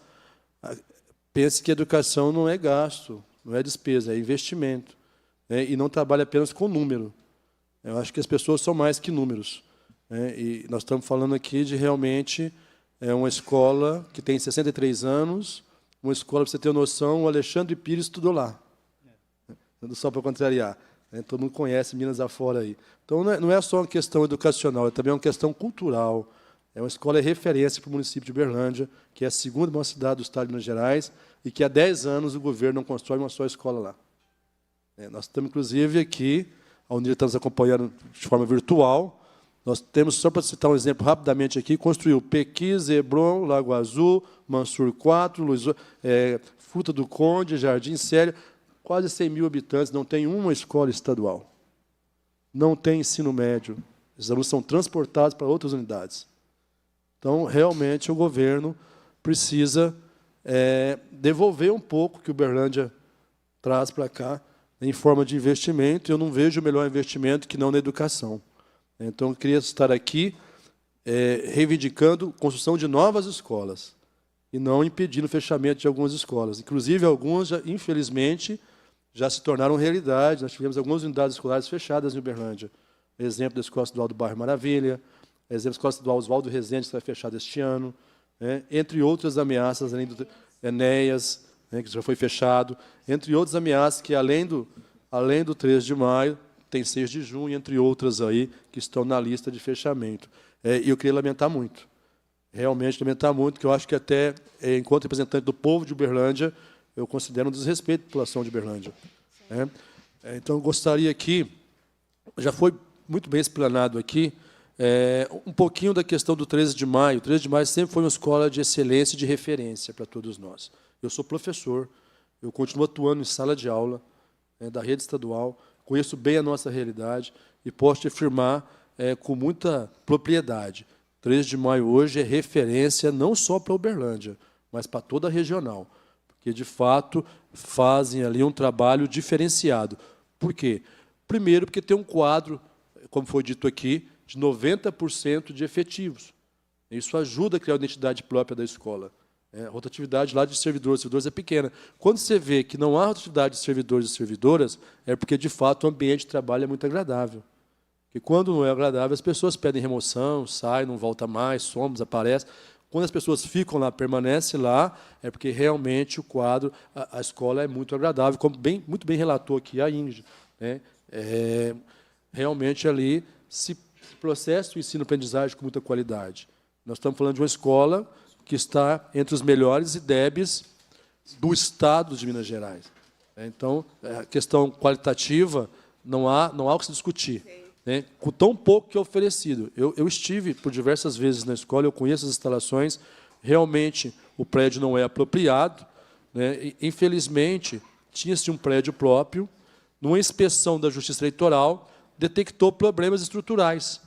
pense que a educação não é gasto, não é despesa, é investimento, né, e não trabalha apenas com número. Eu acho que as pessoas são mais que números, né, e nós estamos falando aqui de, realmente, uma escola que tem 63 anos, uma escola, para você ter noção, o Alexandre Pires estudou lá. Só para contrariar. Todo mundo conhece Minas afora aí. Então, não é só uma questão educacional, é também uma questão cultural. É uma escola de referência para o município de Uberlândia, que é a segunda maior cidade do estado de Minas Gerais, e que há 10 anos o governo não constrói uma só escola lá. Nós estamos, inclusive, aqui, a Unir está nos acompanhando de forma virtual. Nós temos, só para citar um exemplo rapidamente aqui, construiu Pequis, Hebron, Lago Azul, Mansur 4, Fruta do Conde, Jardim Sério, quase 100 mil habitantes, não tem uma escola estadual. Não tem ensino médio. Os alunos são transportados para outras unidades. Então, realmente, o governo precisa devolver um pouco que o Uberlândia traz para cá, em forma de investimento. Eu não vejo melhor investimento que não na educação. Então, eu queria estar aqui reivindicando a construção de novas escolas e não impedindo o fechamento de algumas escolas. Inclusive, algumas, infelizmente, já se tornaram realidade. Nós tivemos algumas unidades escolares fechadas em Uberlândia. Exemplo da Escola Estadual do Bairro Maravilha, exemplo da Escola Estadual Oswaldo Rezende, que vai fechada este ano, entre outras ameaças, além do Enéas, que já foi fechado, entre outras ameaças que, além do 3 de maio, tem 6 de junho, entre outras aí, que estão na lista de fechamento. E eu queria lamentar muito, realmente lamentar muito, que eu acho que até, enquanto representante do povo de Uberlândia, eu considero um desrespeito à população de Uberlândia. Então, eu gostaria aqui, já foi muito bem explanado aqui, um pouquinho da questão do 13 de maio. O 13 de maio sempre foi uma escola de excelência e de referência para todos nós. Eu sou professor, eu continuo atuando em sala de aula da rede estadual, conheço bem a nossa realidade e posso te afirmar com muita propriedade. 13 de maio hoje é referência não só para Uberlândia, mas para toda a regional, porque, de fato, fazem ali um trabalho diferenciado. Por quê? Primeiro, porque tem um quadro, como foi dito aqui, de 90% de efetivos. Isso ajuda a criar a identidade própria da escola. A rotatividade lá de servidores e servidoras é pequena. Quando você vê que não há rotatividade de servidores e servidoras, é porque, de fato, o ambiente de trabalho é muito agradável. Porque, quando não é agradável, as pessoas pedem remoção, saem, não volta mais, some, desaparece. Quando as pessoas ficam lá, permanecem lá, é porque, realmente, o quadro, a escola é muito agradável, como muito bem relatou aqui a Ingrid. Realmente, ali, se processa o ensino-aprendizagem com muita qualidade. Nós estamos falando de uma escola que está entre os melhores IDEBs do Estado de Minas Gerais. Então, a questão qualitativa não há o que se discutir. Com tão pouco que é oferecido. Eu estive por diversas vezes na escola, eu conheço as instalações, realmente o prédio não é apropriado. E, infelizmente, tinha-se um prédio próprio, numa inspeção da Justiça Eleitoral, detectou problemas estruturais.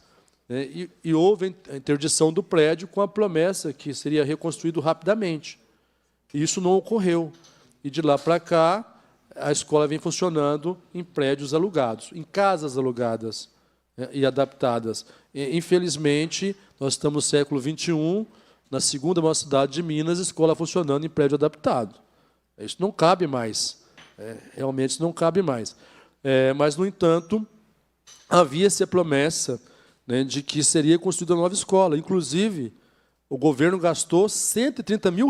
E houve a interdição do prédio com a promessa que seria reconstruído rapidamente. E isso não ocorreu. E, de lá para cá, a escola vem funcionando em prédios alugados, em casas alugadas. e adaptadas. Infelizmente, nós estamos no século XXI, na segunda maior cidade de Minas, escola funcionando em prédio adaptado. Isso não cabe mais. Realmente isso não cabe mais. Mas, no entanto, havia essa promessa, né, de que seria construída uma nova escola. Inclusive, o governo gastou R$130 mil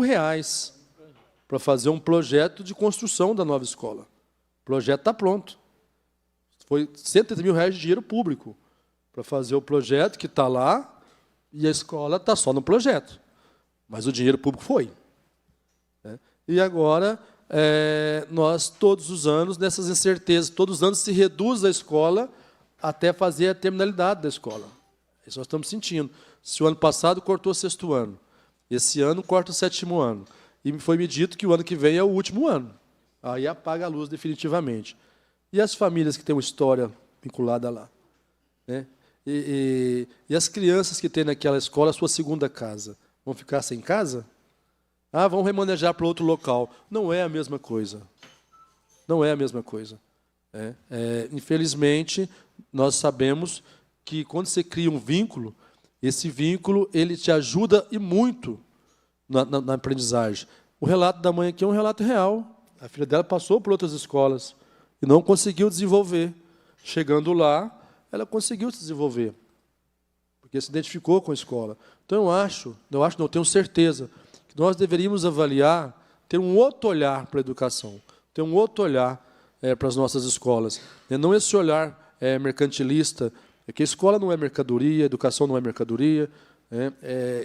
para fazer um projeto de construção da nova escola. O projeto está pronto. Foi R$130 mil de dinheiro público para fazer o projeto, que está lá, e a escola está só no projeto. Mas o dinheiro público foi. E agora, nós, todos os anos, nessas incertezas, todos os anos se reduz a escola até fazer a terminalidade da escola. Isso nós estamos sentindo. Se o ano passado cortou o 6º ano, esse ano corta o 7º ano. E foi me dito que o ano que vem é o último ano. Aí apaga a luz definitivamente. E as famílias que têm uma história vinculada lá? Né? E as crianças que têm naquela escola a sua segunda casa? Vão ficar sem casa? Vão remanejar para outro local. Não é a mesma coisa. Não é a mesma coisa. Infelizmente, nós sabemos que, quando você cria um vínculo, esse vínculo ele te ajuda e muito na aprendizagem. O relato da mãe aqui é um relato real. A filha dela passou por outras escolas e não conseguiu desenvolver. Chegando lá, ela conseguiu se desenvolver, porque se identificou com a escola. Então, eu tenho certeza que nós deveríamos avaliar, ter um outro olhar para a educação, ter um outro olhar para as nossas escolas. Não esse olhar mercantilista, que a escola não é mercadoria, a educação não é mercadoria,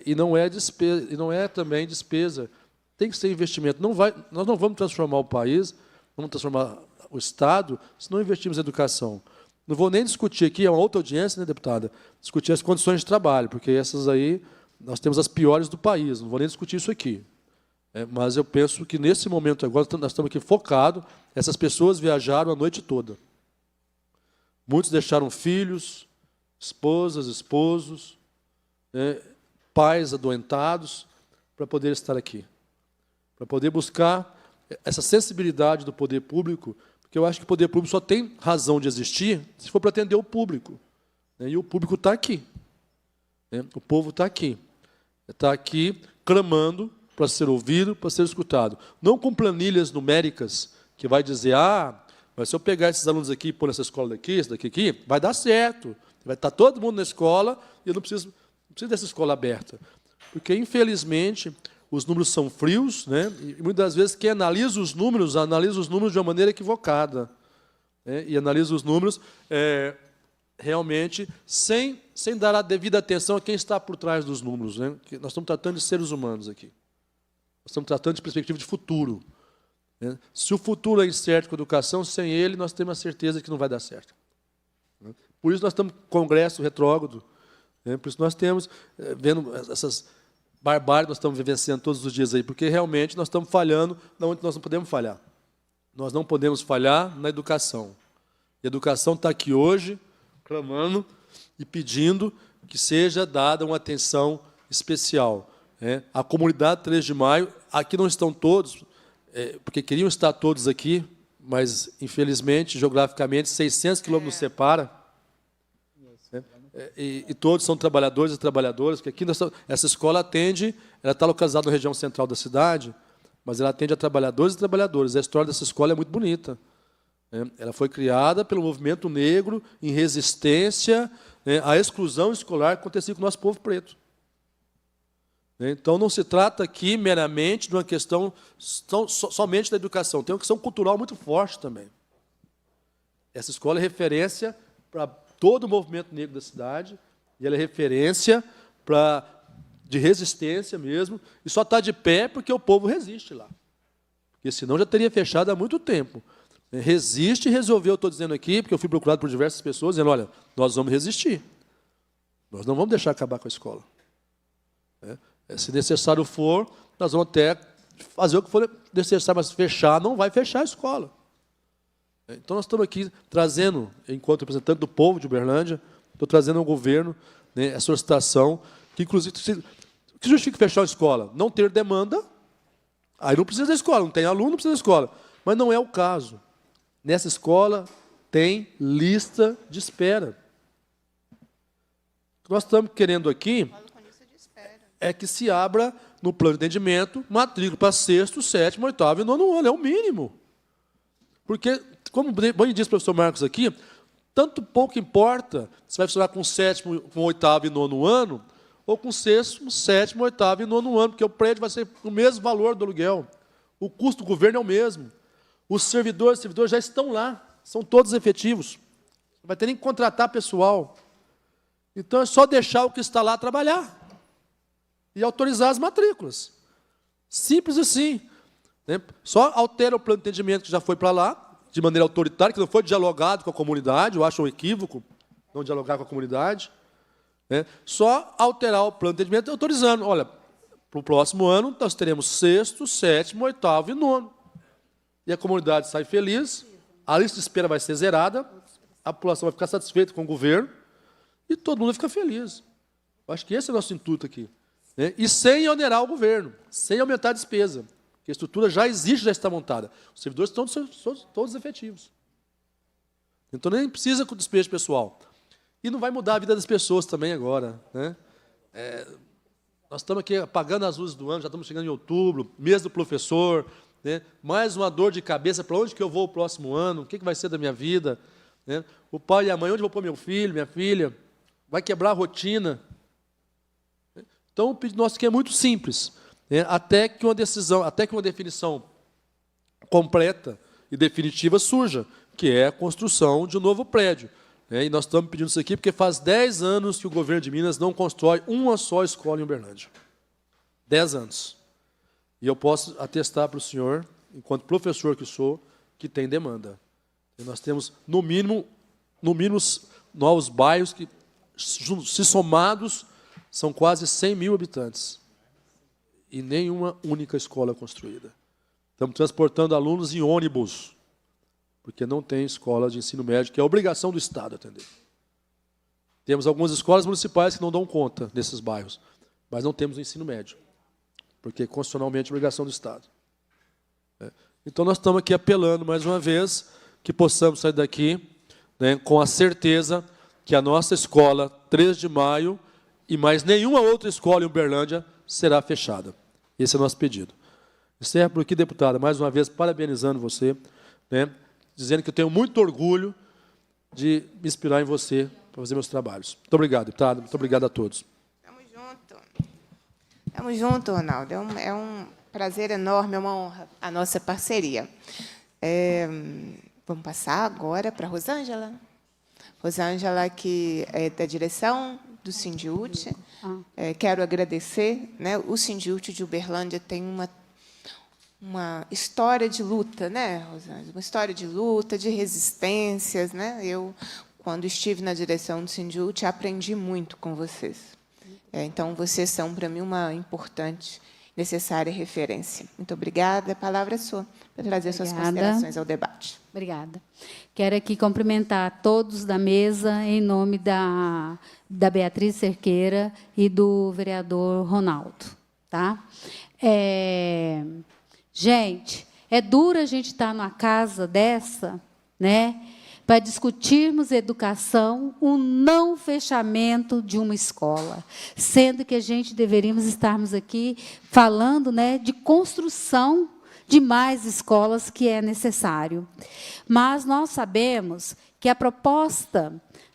e não é despesa, e não é também despesa. Tem que ser investimento. Nós não vamos transformar o país, vamos transformar o Estado, se não investirmos em educação. Não vou nem discutir aqui, é uma outra audiência, né, deputada? Discutir as condições de trabalho, porque essas aí, nós temos as piores do país, não vou nem discutir isso aqui. Mas eu penso que, nesse momento agora, nós estamos aqui focados, essas pessoas viajaram a noite toda. Muitos deixaram filhos, esposas, esposos, pais adoentados, para poder estar aqui. Para poder buscar essa sensibilidade do poder público, porque eu acho que o poder público só tem razão de existir se for para atender o público. E o público está aqui. O povo está aqui. Está aqui clamando para ser ouvido, para ser escutado. Não com planilhas numéricas, que vai dizer, mas se eu pegar esses alunos aqui e pôr nessa escola daqui, esse daqui aqui, vai dar certo. Vai estar todo mundo na escola e eu não preciso dessa escola aberta. Porque, infelizmente, os números são frios, né? E muitas das vezes quem analisa os números de uma maneira equivocada. E analisa os números realmente sem dar a devida atenção a quem está por trás dos números. Né? Que nós estamos tratando de seres humanos aqui. Nós estamos tratando de perspectiva de futuro. Né? Se o futuro é incerto com a educação, sem ele nós temos a certeza que não vai dar certo. Por isso nós estamos com o Congresso retrógrado. Por isso nós temos, vendo essas barbáries, nós estamos vivenciando todos os dias aí, porque realmente nós estamos falhando onde nós não podemos falhar. Nós não podemos falhar na educação. E a educação está aqui hoje, clamando e pedindo que seja dada uma atenção especial. A comunidade 3 de Maio, aqui não estão todos, porque queriam estar todos aqui, mas, infelizmente, geograficamente, 600 quilômetros nos separa. E todos são trabalhadores e trabalhadoras, porque aqui essa escola atende, ela está localizada na região central da cidade, mas ela atende a trabalhadores e trabalhadoras. A história dessa escola é muito bonita. Ela foi criada pelo movimento negro em resistência à exclusão escolar que acontecia com o nosso povo preto. Então, não se trata aqui meramente de uma questão somente da educação, tem uma questão cultural muito forte também. Essa escola é referência para todo o movimento negro da cidade, e ela é referência de resistência mesmo, e só está de pé porque o povo resiste lá. Porque senão já teria fechado há muito tempo. Resiste e resolveu, estou dizendo aqui, porque eu fui procurado por diversas pessoas, dizendo, olha, nós vamos resistir. Nós não vamos deixar acabar com a escola. Se necessário for, nós vamos até fazer o que for necessário, mas fechar, não vai fechar a escola. Então, nós estamos aqui trazendo, enquanto representante do povo de Uberlândia, estou trazendo ao governo essa solicitação, que, inclusive, o que justifica fechar a escola? Não ter demanda, aí não precisa da escola, não tem aluno, não precisa da escola. Mas não é o caso. Nessa escola tem lista de espera. O que nós estamos querendo aqui é que se abra, no plano de atendimento, matrícula para 6º, 7º, 8º e 9º ano. É o mínimo. Porque, como bem disse o professor Marcos aqui, tanto pouco importa se vai funcionar com 7º, com 8º e 9º ano, ou com 6º, 7º, 8º e 9º ano, porque o prédio vai ser o mesmo valor do aluguel. O custo do governo é o mesmo. Os servidores já estão lá, são todos efetivos. Não vai ter nem que contratar pessoal. Então, é só deixar o que está lá trabalhar e autorizar as matrículas. Simples assim. Né? Só altera o plano de atendimento que já foi para lá, de maneira autoritária, que não foi dialogado com a comunidade, eu acho um equívoco não dialogar com a comunidade. Né? Só alterar o plano de atendimento autorizando. Olha, para o próximo ano, nós teremos 6º, 7º, 8º e 9º. E a comunidade sai feliz, a lista de espera vai ser zerada, a população vai ficar satisfeita com o governo e todo mundo vai ficar feliz. Eu acho que esse é o nosso intuito aqui. Né? E sem onerar o governo, sem aumentar a despesa, porque a estrutura já existe, já está montada. Os servidores estão todos efetivos. Então, nem precisa com despejo pessoal. E não vai mudar a vida das pessoas também agora. Né? Nós estamos aqui apagando as luzes do ano, já estamos chegando em outubro, mês do professor, né? Mais uma dor de cabeça, para onde que eu vou o próximo ano, o que vai ser da minha vida. Né? O pai e a mãe, onde eu vou pôr meu filho, minha filha? Vai quebrar a rotina. Então, o pedido nosso aqui é muito simples, né? até que uma definição completa e definitiva surja, que é a construção de um novo prédio. Né? E nós estamos pedindo isso aqui porque faz 10 anos que o governo de Minas não constrói uma só escola em Uberlândia. 10 anos. E eu posso atestar para o senhor, enquanto professor que sou, que tem demanda. E nós temos, no mínimo, novos bairros que, se somados, são quase 100 mil habitantes. E nenhuma única escola construída. Estamos transportando alunos em ônibus, porque não tem escola de ensino médio, que é obrigação do Estado atender. Temos algumas escolas municipais que não dão conta desses bairros, mas não temos o ensino médio, porque constitucionalmente é obrigação do Estado. Então, nós estamos aqui apelando, mais uma vez, que possamos sair daqui, né, com a certeza que a nossa escola, 3 de maio, e mais nenhuma outra escola em Uberlândia será fechada. Esse é o nosso pedido. Encerro por aqui, deputada, mais uma vez, parabenizando você, né, dizendo que eu tenho muito orgulho de me inspirar em você para fazer meus trabalhos. Muito obrigado, deputada. Muito obrigado a todos. Estamos juntos. Estamos juntos, Ronaldo. É um prazer enorme, é uma honra a nossa parceria. Vamos passar agora para a Rosângela. Rosângela, que é da direção do Sindiúti. Quero agradecer. Né? O Sindiúti de Uberlândia tem uma história de luta, né, Rosângela? Uma história de luta, de resistências. Né? Eu, quando estive na direção do Sindiúti, aprendi muito com vocês. Então, vocês são, para mim, uma importante, necessária referência. Muito obrigada. A palavra é sua, para trazer suas considerações ao debate. Obrigada. Quero aqui cumprimentar todos da mesa, em nome da Beatriz Cerqueira e do vereador Ronaldo. Tá? Gente, é duro a gente estar numa casa dessa, né, para discutirmos educação, o não fechamento de uma escola, sendo que a gente deveríamos estarmos aqui falando, né, de construção de mais escolas, que é necessário. Mas nós sabemos que a proposta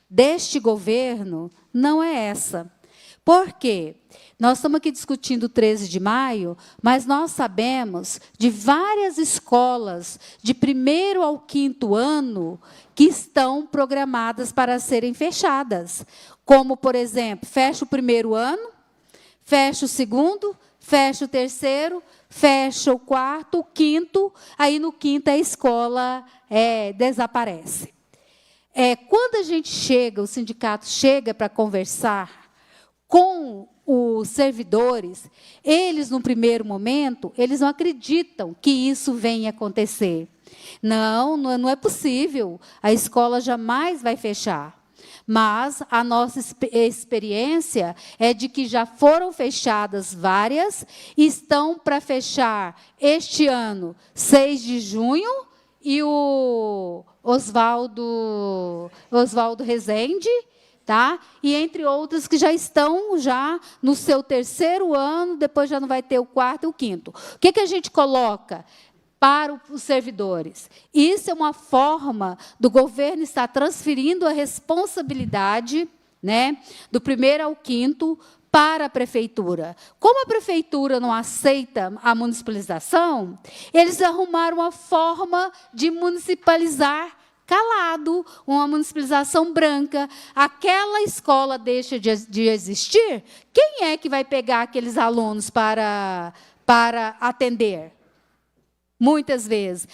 deste governo não é essa. Por quê? Nós estamos aqui discutindo o 13 de maio, mas nós sabemos de várias escolas de 1º ao 5º ano que estão programadas para serem fechadas. Como, por exemplo, fecha o 1º ano, fecha o 2º, fecha o 3º, fecha o 4º, o 5º, aí no 5º a escola desaparece. Quando a gente chega, o sindicato chega para conversar com os servidores, eles, no primeiro momento, eles não acreditam que isso venha acontecer. Não é possível, a escola jamais vai fechar. Mas a nossa experiência é de que já foram fechadas várias, estão para fechar este ano, 6 de junho, e o Oswaldo Rezende tá? E entre outras que já estão já no seu 3º ano, depois já não vai ter o 4º e o 5º. O que a gente coloca para os servidores? Isso é uma forma do governo estar transferindo a responsabilidade, né, do 1º ao 5º para a prefeitura. Como a prefeitura não aceita a municipalização, eles arrumaram uma forma de municipalizar calado, uma municipalização branca. Aquela escola deixa de existir, quem é que vai pegar aqueles alunos para atender? Muitas vezes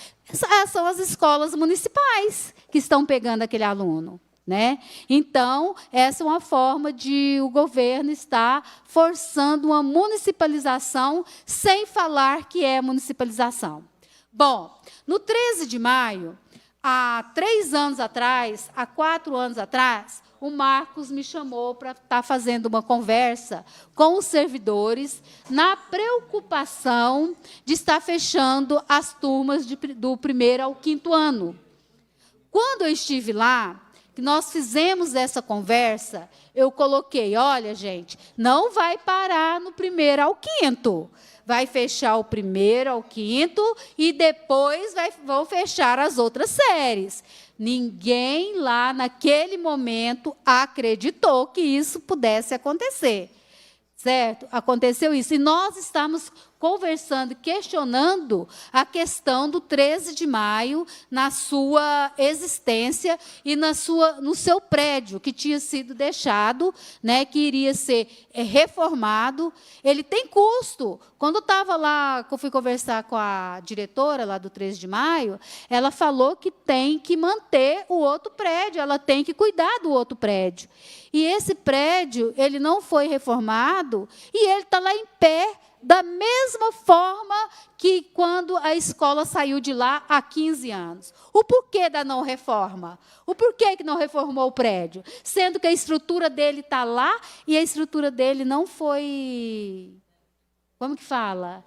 são as escolas municipais que estão pegando aquele aluno, né? Então, essa é uma forma de o governo estar forçando uma municipalização sem falar que é municipalização. Bom, no 13 de maio, há 3 anos atrás, há 4 anos atrás, o Marcos me chamou para estar fazendo uma conversa com os servidores na preocupação de estar fechando as turmas do 1º ao 5º ano. Quando eu estive lá, que nós fizemos essa conversa, eu coloquei, olha, gente, não vai parar no 1º ao 5º. Vai fechar o 1º ao 5º e depois vão fechar as outras séries. Ninguém lá, naquele momento, acreditou que isso pudesse acontecer. Certo? Aconteceu isso. E nós estamos conversando, questionando a questão do 13 de maio na sua existência e no seu prédio, que tinha sido deixado, né, que iria ser reformado. Ele tem custo. Quando eu estava lá, que eu fui conversar com a diretora lá do 13 de maio, ela falou que tem que manter o outro prédio, ela tem que cuidar do outro prédio. E esse prédio, ele não foi reformado e ele está lá em pé, da mesma forma que quando a escola saiu de lá há 15 anos. O porquê da não reforma? O porquê que não reformou o prédio? Sendo que a estrutura dele está lá e a estrutura dele não foi... Como que fala?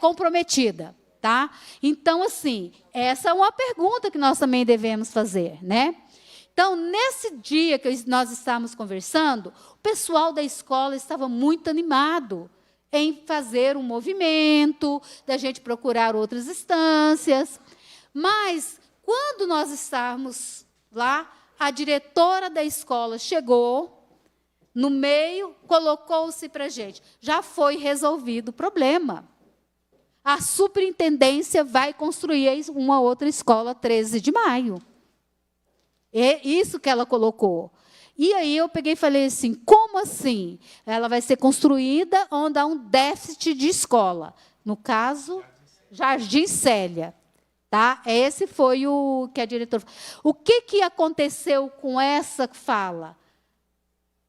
Comprometida. Tá? Então, assim, essa é uma pergunta que nós também devemos fazer, né? Então, nesse dia que nós estávamos conversando, o pessoal da escola estava muito animado em fazer um movimento, da gente procurar outras instâncias. Mas, quando nós estávamos lá, a diretora da escola chegou, no meio, colocou-se para a gente. Já foi resolvido o problema. A superintendência vai construir uma outra escola 13 de maio. É isso que ela colocou. E aí eu peguei e falei assim, como assim? Ela vai ser construída onde há um déficit de escola. No caso, Jardim Célia. Tá? Esse foi o que a diretora falou. O que aconteceu com essa fala?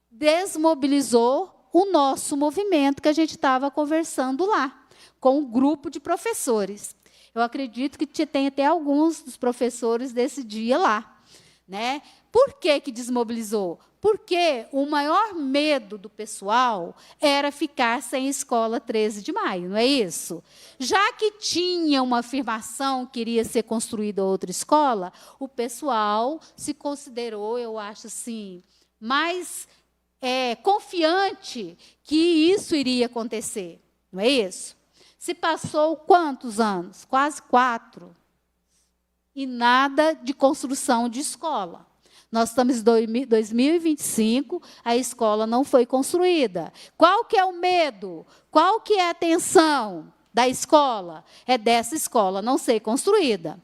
Desmobilizou o nosso movimento que a gente estava conversando lá, com um grupo de professores. Eu acredito que tem até alguns dos professores desse dia lá. Né? Por que desmobilizou? Porque o maior medo do pessoal era ficar sem escola 13 de maio, não é isso? Já que tinha uma afirmação que iria ser construída outra escola, o pessoal se considerou, eu acho assim, mais confiante que isso iria acontecer, não é isso? Se passou quantos anos? Quase 4. E nada de construção de escola. Nós estamos em 2025, a escola não foi construída. Qual que é o medo? Qual que é a tensão da escola? É dessa escola não ser construída.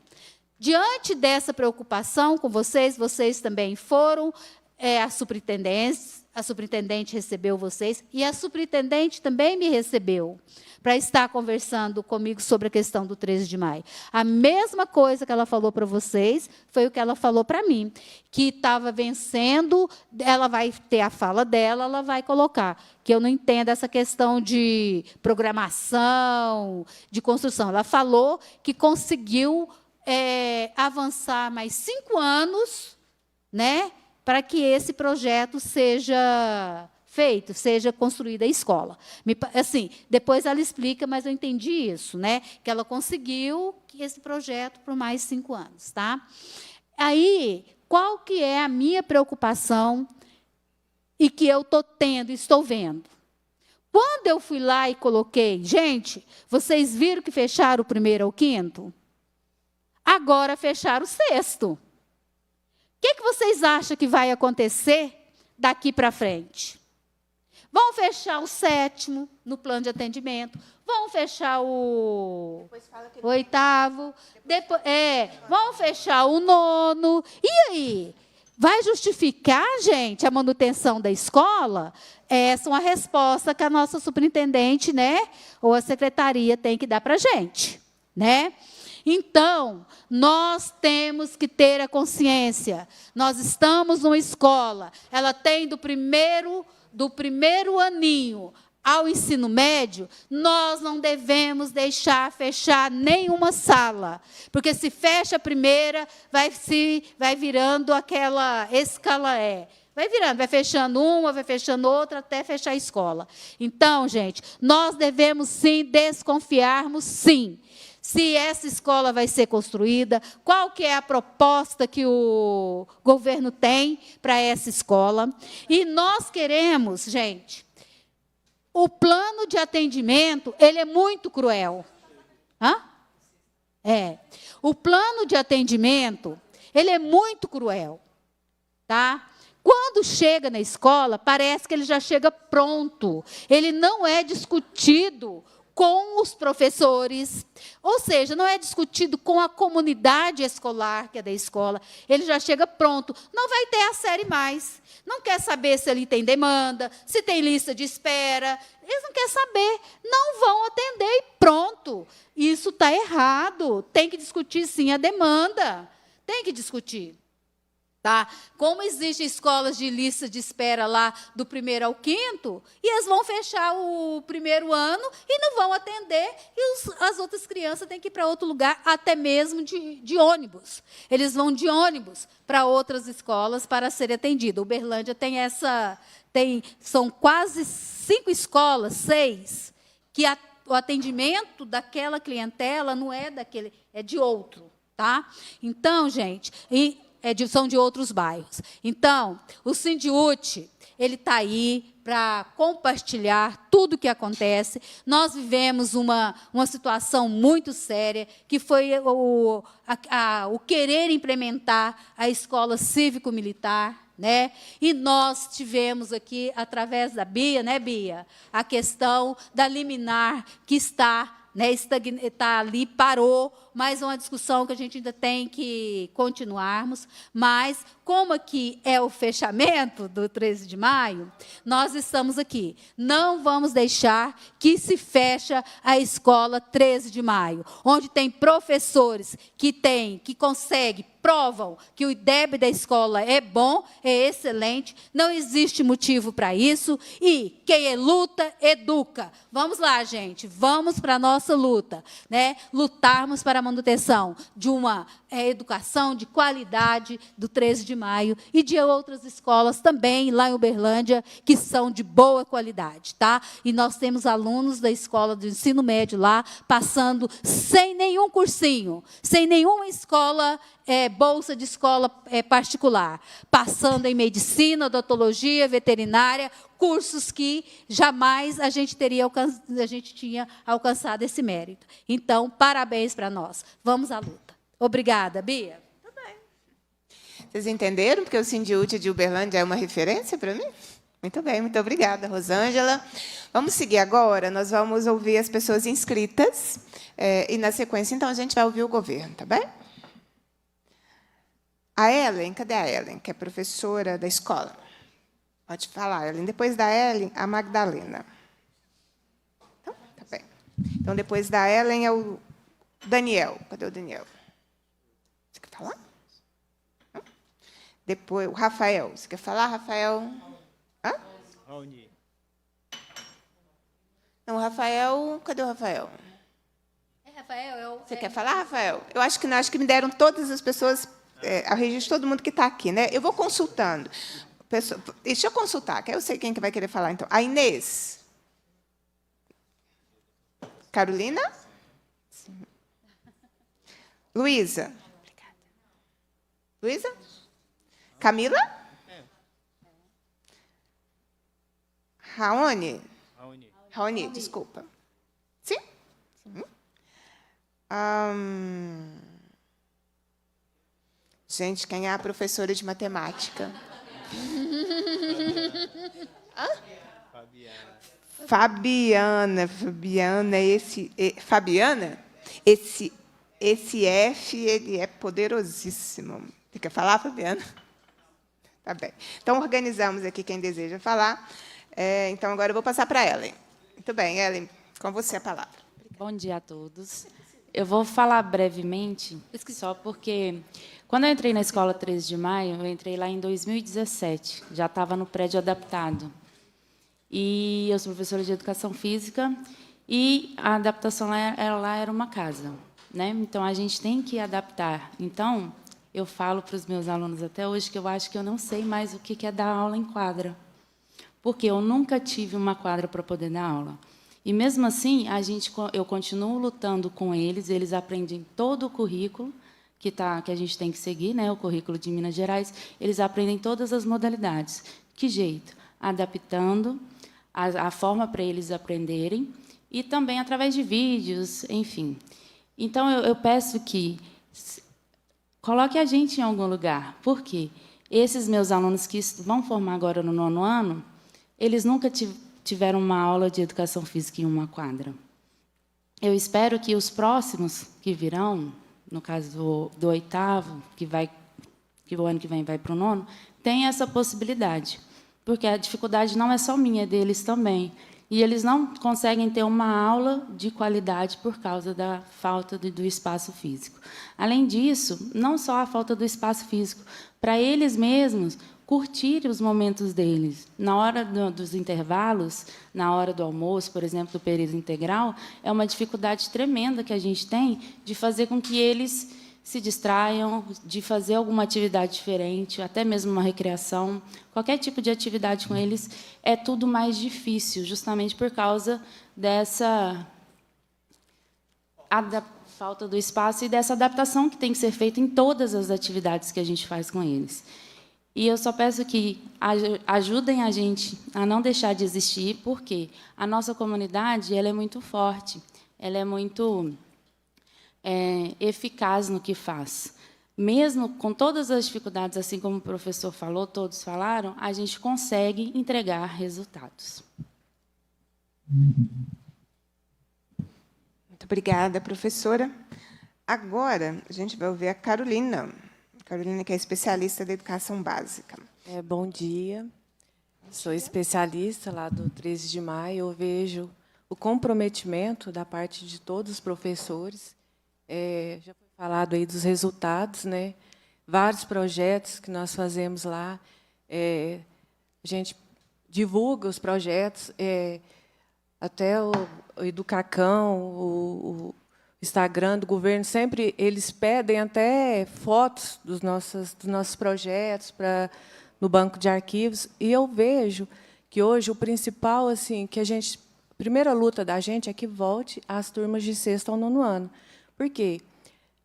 Diante dessa preocupação com vocês também foram, a superintendente recebeu vocês, e a superintendente também me recebeu, para estar conversando comigo sobre a questão do 13 de maio. A mesma coisa que ela falou para vocês, foi o que ela falou para mim, que estava vencendo, ela vai ter a fala dela, ela vai colocar, que eu não entendo essa questão de programação, de construção. Ela falou que conseguiu avançar mais 5 anos, né, para que esse projeto seja feito, seja construída a escola. Assim, depois ela explica, mas eu entendi isso, né? Que ela conseguiu esse projeto por mais 5 anos, tá? Aí, qual que é a minha preocupação e que eu estou tendo, estou vendo. Quando eu fui lá e coloquei, gente, vocês viram que fecharam o 1º ao 5º? Agora fecharam o 6º. O que vocês acham que vai acontecer daqui para frente? Vão fechar o 7º no plano de atendimento, vão fechar o 8º, vão fechar o 9º. E aí? Vai justificar, gente, a manutenção da escola? Essa é uma resposta que a nossa superintendente, né, ou a secretaria tem que dar para a gente, né? Então, nós temos que ter a consciência. Nós estamos numa escola, ela tem do primeiro aninho ao ensino médio, nós não devemos deixar fechar nenhuma sala, porque se fecha a primeira, vai virando aquela escalaé. Vai virando, vai fechando uma, vai fechando outra, até fechar a escola. Então, gente, nós devemos, sim, desconfiarmos, sim. Se essa escola vai ser construída, qual que é a proposta que o governo tem para essa escola. E nós queremos, gente, o plano de atendimento, ele é muito cruel. O plano de atendimento, ele é muito cruel. Tá? Quando chega na escola, parece que ele já chega pronto. Ele não é discutido com os professores, ou seja, não é discutido com a comunidade escolar, que é da escola, ele já chega pronto, não vai ter a série mais, não quer saber se ali tem demanda, se tem lista de espera, eles não querem saber, não vão atender e pronto. Isso está errado, tem que discutir sim a demanda, tem que discutir. Tá? Como existem escolas de lista de espera lá do 1º ao 5º, e eles vão fechar o 1º ano e não vão atender, e as outras crianças têm que ir para outro lugar, até mesmo de ônibus. Eles vão de ônibus para outras escolas para ser atendido. Uberlândia são quase 5 escolas, 6, que o atendimento daquela clientela não é daquele, é de outro. Tá? Então, gente, são de outros bairros. Então, o Sindiúti, ele está aí para compartilhar tudo o que acontece. Nós vivemos uma situação muito séria, que foi o querer implementar a escola cívico-militar, né? E nós tivemos aqui, através da Bia, né, Bia, a questão da liminar que está ali, parou, mas é uma discussão que a gente ainda tem que continuarmos. Mas, como aqui é o fechamento do 13 de maio, nós estamos aqui. Não vamos deixar que se feche a escola 13 de maio, onde tem professores que conseguem, provam que o IDEB da escola é bom, é excelente, não existe motivo para isso, e quem luta, educa. Vamos lá, gente, vamos para a nossa luta, né? Lutarmos para a manutenção de uma educação de qualidade do 13 de maio e de outras escolas também, lá em Uberlândia, que são de boa qualidade. Tá? E nós temos alunos da escola do ensino médio lá, passando sem nenhum cursinho, sem nenhuma escola, bolsa de escola particular, passando em medicina, odontologia, veterinária, cursos que jamais a gente tinha alcançado esse mérito. Então, parabéns para nós. Vamos à luta. Obrigada, Bia. Tudo bem. Vocês entenderam? Porque o Sindiúti de Uberlândia é uma referência para mim? Muito bem, muito obrigada, Rosângela. Vamos seguir agora, nós vamos ouvir as pessoas inscritas, e, na sequência, então, a gente vai ouvir o governo, tá bem? A Ellen, cadê a Ellen, que é professora da escola? Pode falar, Ellen. Depois da Ellen, a Magdalena. Então, tá bem. Então, depois da Ellen é o Daniel. Cadê o Daniel? Você quer falar? Não? Depois, o Rafael. Você quer falar, Rafael? Hã? Raoni. Não, o Rafael... Cadê o Rafael? Rafael, Você quer falar, Rafael? Eu acho que me deram todas as pessoas, ao registro de todo mundo que está aqui, né? Eu vou consultando. Deixa eu consultar, que eu sei quem que vai querer falar, então. A Inês. Carolina? Sim. Luísa? Obrigada. Luísa? Camila? Raoni? Raoni, desculpa. Sim? Gente, quem é a professora de matemática? Fabiana. Fabiana? Esse F, ele é poderosíssimo. Você quer falar, Fabiana? Tá bem. Então, organizamos aqui quem deseja falar. Então, agora eu vou passar para a Ellen. Muito bem, Ellen, com você a palavra. Bom dia a todos. Eu vou falar brevemente, só porque, quando eu entrei na Escola 13 de Maio, eu entrei lá em 2017, já estava no prédio adaptado. E eu sou professora de Educação Física, e a adaptação lá era uma casa, né? Então, a gente tem que adaptar. Então, eu falo para os meus alunos até hoje que eu acho que eu não sei mais o que é dar aula em quadra, porque eu nunca tive uma quadra para poder dar aula. E, mesmo assim, eu continuo lutando com eles aprendem todo o currículo que a gente tem que seguir, né, o currículo de Minas Gerais, eles aprendem todas as modalidades. Que jeito? Adaptando a forma para eles aprenderem, e também através de vídeos, enfim. Então, eu peço que coloque a gente em algum lugar. Por quê? Esses meus alunos que vão formar agora no 9º ano, eles nunca tiveram uma aula de educação física em uma quadra. Eu espero que os próximos que virão, no caso do 8º, que o ano que vem vai para o 9º, tenham essa possibilidade. Porque a dificuldade não é só minha, é deles também. E eles não conseguem ter uma aula de qualidade por causa da falta do espaço físico. Além disso, não só a falta do espaço físico, para eles mesmos curtir os momentos deles. Na hora dos intervalos, na hora do almoço, por exemplo, do período integral, é uma dificuldade tremenda que a gente tem de fazer com que eles se distraiam, de fazer alguma atividade diferente, até mesmo uma recreação. Qualquer tipo de atividade com eles é tudo mais difícil, justamente por causa dessa falta do espaço e dessa adaptação que tem que ser feita em todas as atividades que a gente faz com eles. E eu só peço que ajudem a gente a não deixar de existir, porque a nossa comunidade ela é muito forte, ela é muito eficaz no que faz. Mesmo com todas as dificuldades, assim como o professor falou, todos falaram, a gente consegue entregar resultados. Muito obrigada, professora. Agora, a gente vai ouvir a Carolina. Carolina, que é especialista da educação básica. Bom dia. Sou especialista lá do 13 de maio. Eu vejo o comprometimento da parte de todos os professores. Já foi falado aí dos resultados, né? Vários projetos que nós fazemos lá. A gente divulga os projetos, até o Educacão, o Instagram do governo, sempre eles pedem até fotos dos nossos projetos no banco de arquivos. E eu vejo que hoje o principal, assim, a primeira luta da gente é que volte às turmas de 6º ao 9º ano. Por quê?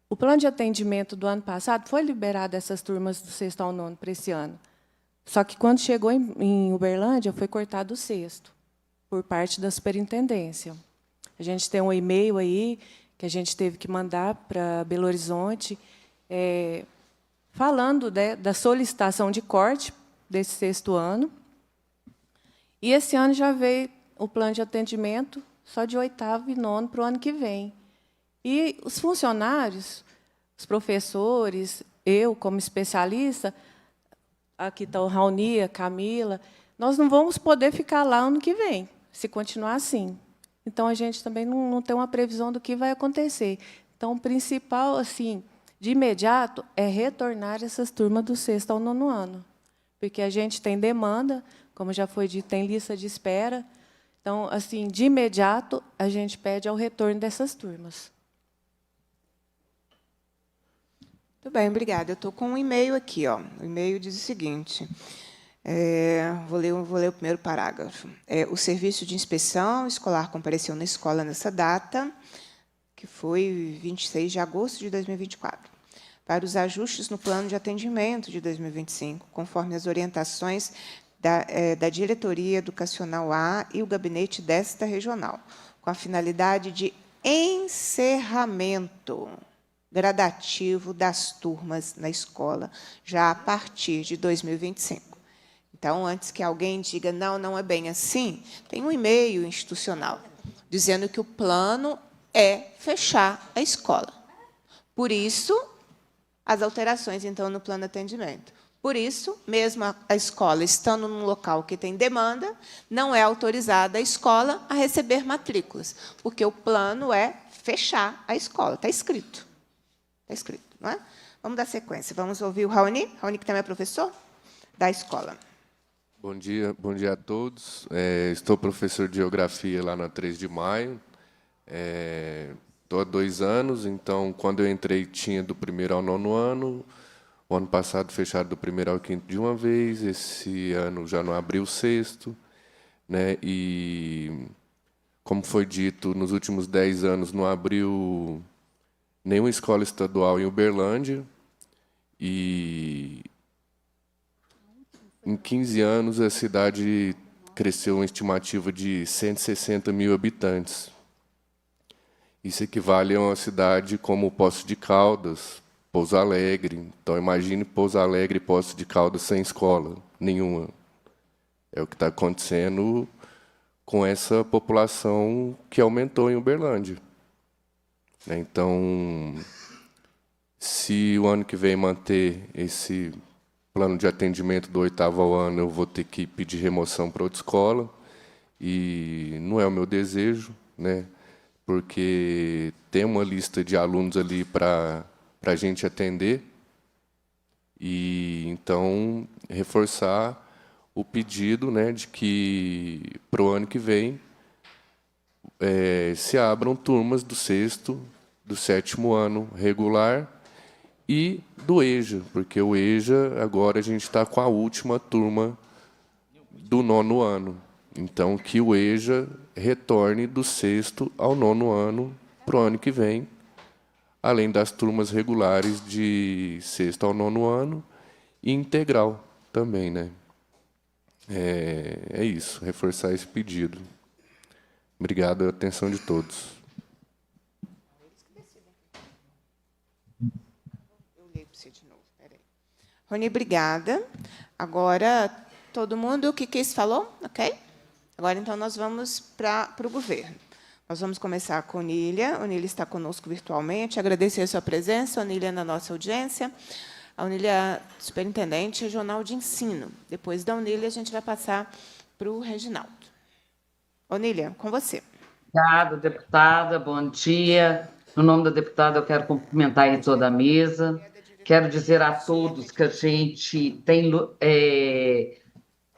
O plano de atendimento do ano passado foi liberado essas turmas do 6º ao 9º para esse ano. Só que, quando chegou em Uberlândia, foi cortado o 6º, por parte da superintendência. A gente tem um e-mail aí que a gente teve que mandar para Belo Horizonte, falando da solicitação de corte desse 6º ano. E esse ano já veio o plano de atendimento só de 8º e 9º para o ano que vem. E os funcionários, os professores, eu, como especialista, aqui está o Raoni, a Camila, nós não vamos poder ficar lá ano que vem, se continuar assim. Então, a gente também não tem uma previsão do que vai acontecer. Então, o principal, assim, de imediato, é retornar essas turmas do 6º ao 9º ano, porque a gente tem demanda, como já foi dito, tem lista de espera. Então, assim, de imediato, a gente pede ao retorno dessas turmas. Muito bem, obrigada. Eu estou com um e-mail aqui. O e-mail diz o seguinte. Vou ler o primeiro parágrafo. O Serviço de Inspeção Escolar compareceu na escola nessa data, que foi 26 de agosto de 2024, para os ajustes no plano de atendimento de 2025, conforme as orientações da Diretoria Educacional A e o gabinete desta regional, com a finalidade de encerramento gradativo das turmas na escola, já a partir de 2025. Então, antes que alguém diga, não, não é bem assim, tem um e-mail institucional dizendo que o plano é fechar a escola. Por isso, as alterações, então, no plano de atendimento. Por isso, mesmo a escola estando num local que tem demanda, não é autorizada a escola a receber matrículas, porque o plano é fechar a escola. Está escrito. Está escrito, não é? Vamos dar sequência. Vamos ouvir o Raoni. Raoni, que também é professor da escola. Bom dia a todos. Estou professor de Geografia lá na 3 de Maio. Estou há 2 anos, então, quando eu entrei, tinha do 1º ao 9º ano. O ano passado, fecharam do 1º ao 5º de uma vez. Esse ano já não abriu o 6º. Né? E, como foi dito, nos últimos 10 anos não abriu nenhuma escola estadual em Uberlândia. E, em 15 anos, a cidade cresceu uma estimativa de 160 mil habitantes. Isso equivale a uma cidade como Poços de Caldas, Pouso Alegre. Então, imagine Pouso Alegre e Poços de Caldas sem escola nenhuma. É o que está acontecendo com essa população que aumentou em Uberlândia. Então, se o ano que vem manter esse plano de atendimento do 8º ao ano, eu vou ter que pedir remoção para outra escola, e não é o meu desejo, né? Porque tem uma lista de alunos ali para a gente atender, e então reforçar o pedido, né, de que para o ano que vem se abram turmas do 6º, do 7º ano regular e do EJA, porque o EJA agora a gente está com a última turma do 9º ano. Então, que o EJA retorne do 6º ao 9º ano para o ano que vem, além das turmas regulares de 6º ao 9º ano e integral também, né? É isso, reforçar esse pedido. Obrigado pela atenção de todos. Eu leio para você de novo. Peraí. Rony, obrigada. Agora, todo mundo, o que isso falou? Ok? Agora, então, nós vamos para o governo. Nós vamos começar com a Onília. A Onília está conosco virtualmente. Agradecer a sua presença, Onília, na nossa audiência. A Onília é superintendente regional de ensino. Depois da Onília, a gente vai passar para o Reginaldo. Onília, com você. Obrigada, deputada. Bom dia. No nome da deputada, eu quero cumprimentar aí toda a mesa. Quero dizer a todos que a gente tem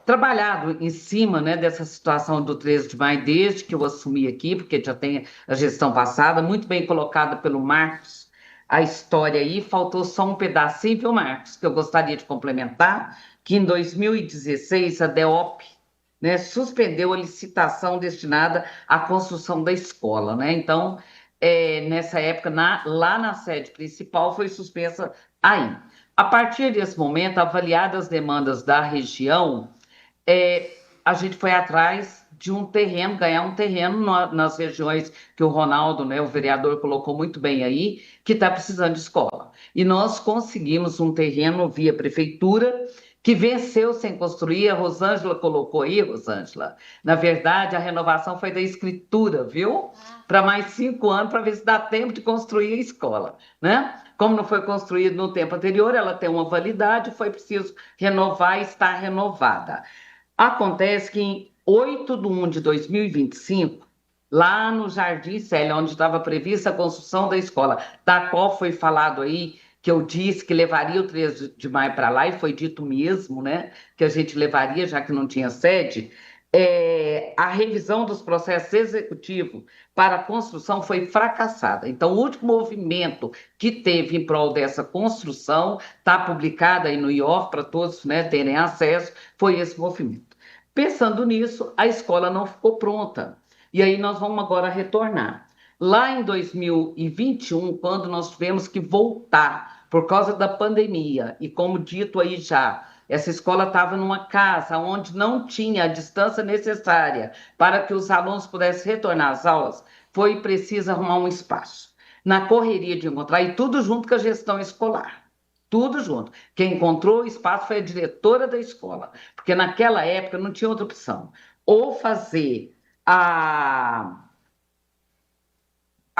trabalhado em cima, né, dessa situação do 13 de maio, desde que eu assumi aqui, porque já tem a gestão passada, muito bem colocada pelo Marcos, a história aí. Faltou só um pedacinho, viu, Marcos, que eu gostaria de complementar, que em 2016 a DEOP, né, suspendeu a licitação destinada à construção da escola, né? Então, nessa época, lá na sede principal, foi suspensa aí. A partir desse momento, avaliadas as demandas da região, a gente foi atrás de um terreno, ganhar um terreno nas regiões que o Ronaldo, né, o vereador, colocou muito bem aí, que está precisando de escola. E nós conseguimos um terreno via prefeitura, que venceu sem construir. A Rosângela colocou aí, Rosângela. Na verdade, a renovação foi da escritura, viu? Para mais 5 anos, para ver se dá tempo de construir a escola, né? Como não foi construído no tempo anterior, ela tem uma validade, foi preciso renovar e está renovada. Acontece que em 8/1 de 2025, lá no Jardim Célia, onde estava prevista a construção da escola, da qual foi falado aí, que eu disse que levaria o 13 de maio para lá, e foi dito mesmo, né, que a gente levaria, já que não tinha sede, a revisão dos processos executivos para a construção foi fracassada. Então, o último movimento que teve em prol dessa construção, está publicado aí no IOF para todos, né, terem acesso, foi esse movimento. Pensando nisso, a escola não ficou pronta. E aí nós vamos agora retornar. Lá em 2021, quando nós tivemos que voltar por causa da pandemia, e como dito aí já, essa escola estava numa casa onde não tinha a distância necessária para que os alunos pudessem retornar às aulas, foi preciso arrumar um espaço. Na correria de encontrar, e tudo junto com a gestão escolar. Tudo junto. Quem encontrou o espaço foi a diretora da escola, porque naquela época não tinha outra opção. Ou fazer a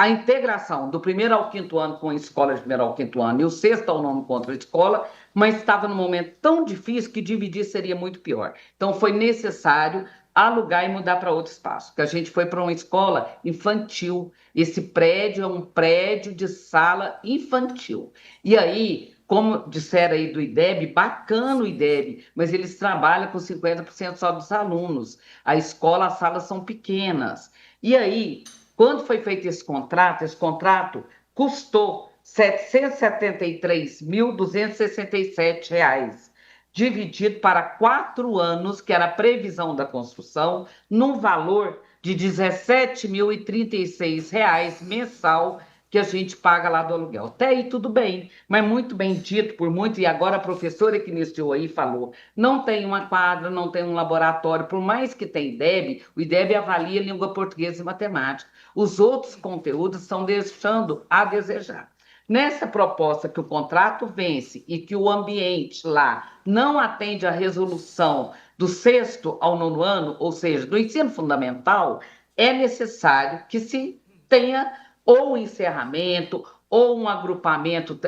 integração do 1º ao 5º ano com a escola de 1º ao 5º ano e o 6º ao 9º com outra escola, mas estava num momento tão difícil que dividir seria muito pior. Então, foi necessário alugar e mudar para outro espaço, que a gente foi para uma escola infantil. Esse prédio é um prédio de sala infantil. E aí, como disseram aí do IDEB, bacana o IDEB, mas eles trabalham com 50% só dos alunos. A escola, as salas são pequenas. E aí, quando foi feito esse contrato custou R$ 773.267, dividido para 4 anos, que era a previsão da construção, num valor de R$ 17.036 mensal, que a gente paga lá do aluguel. Até aí tudo bem, mas muito bem dito por muito, e agora a professora que iniciou aí falou, não tem uma quadra, não tem um laboratório, por mais que tenha IDEB, o IDEB avalia língua portuguesa e matemática. Os outros conteúdos estão deixando a desejar. Nessa proposta que o contrato vence e que o ambiente lá não atende à resolução do 6º ao 9º ano, ou seja, do ensino fundamental, é necessário que se tenha ou um encerramento, ou um agrupamento,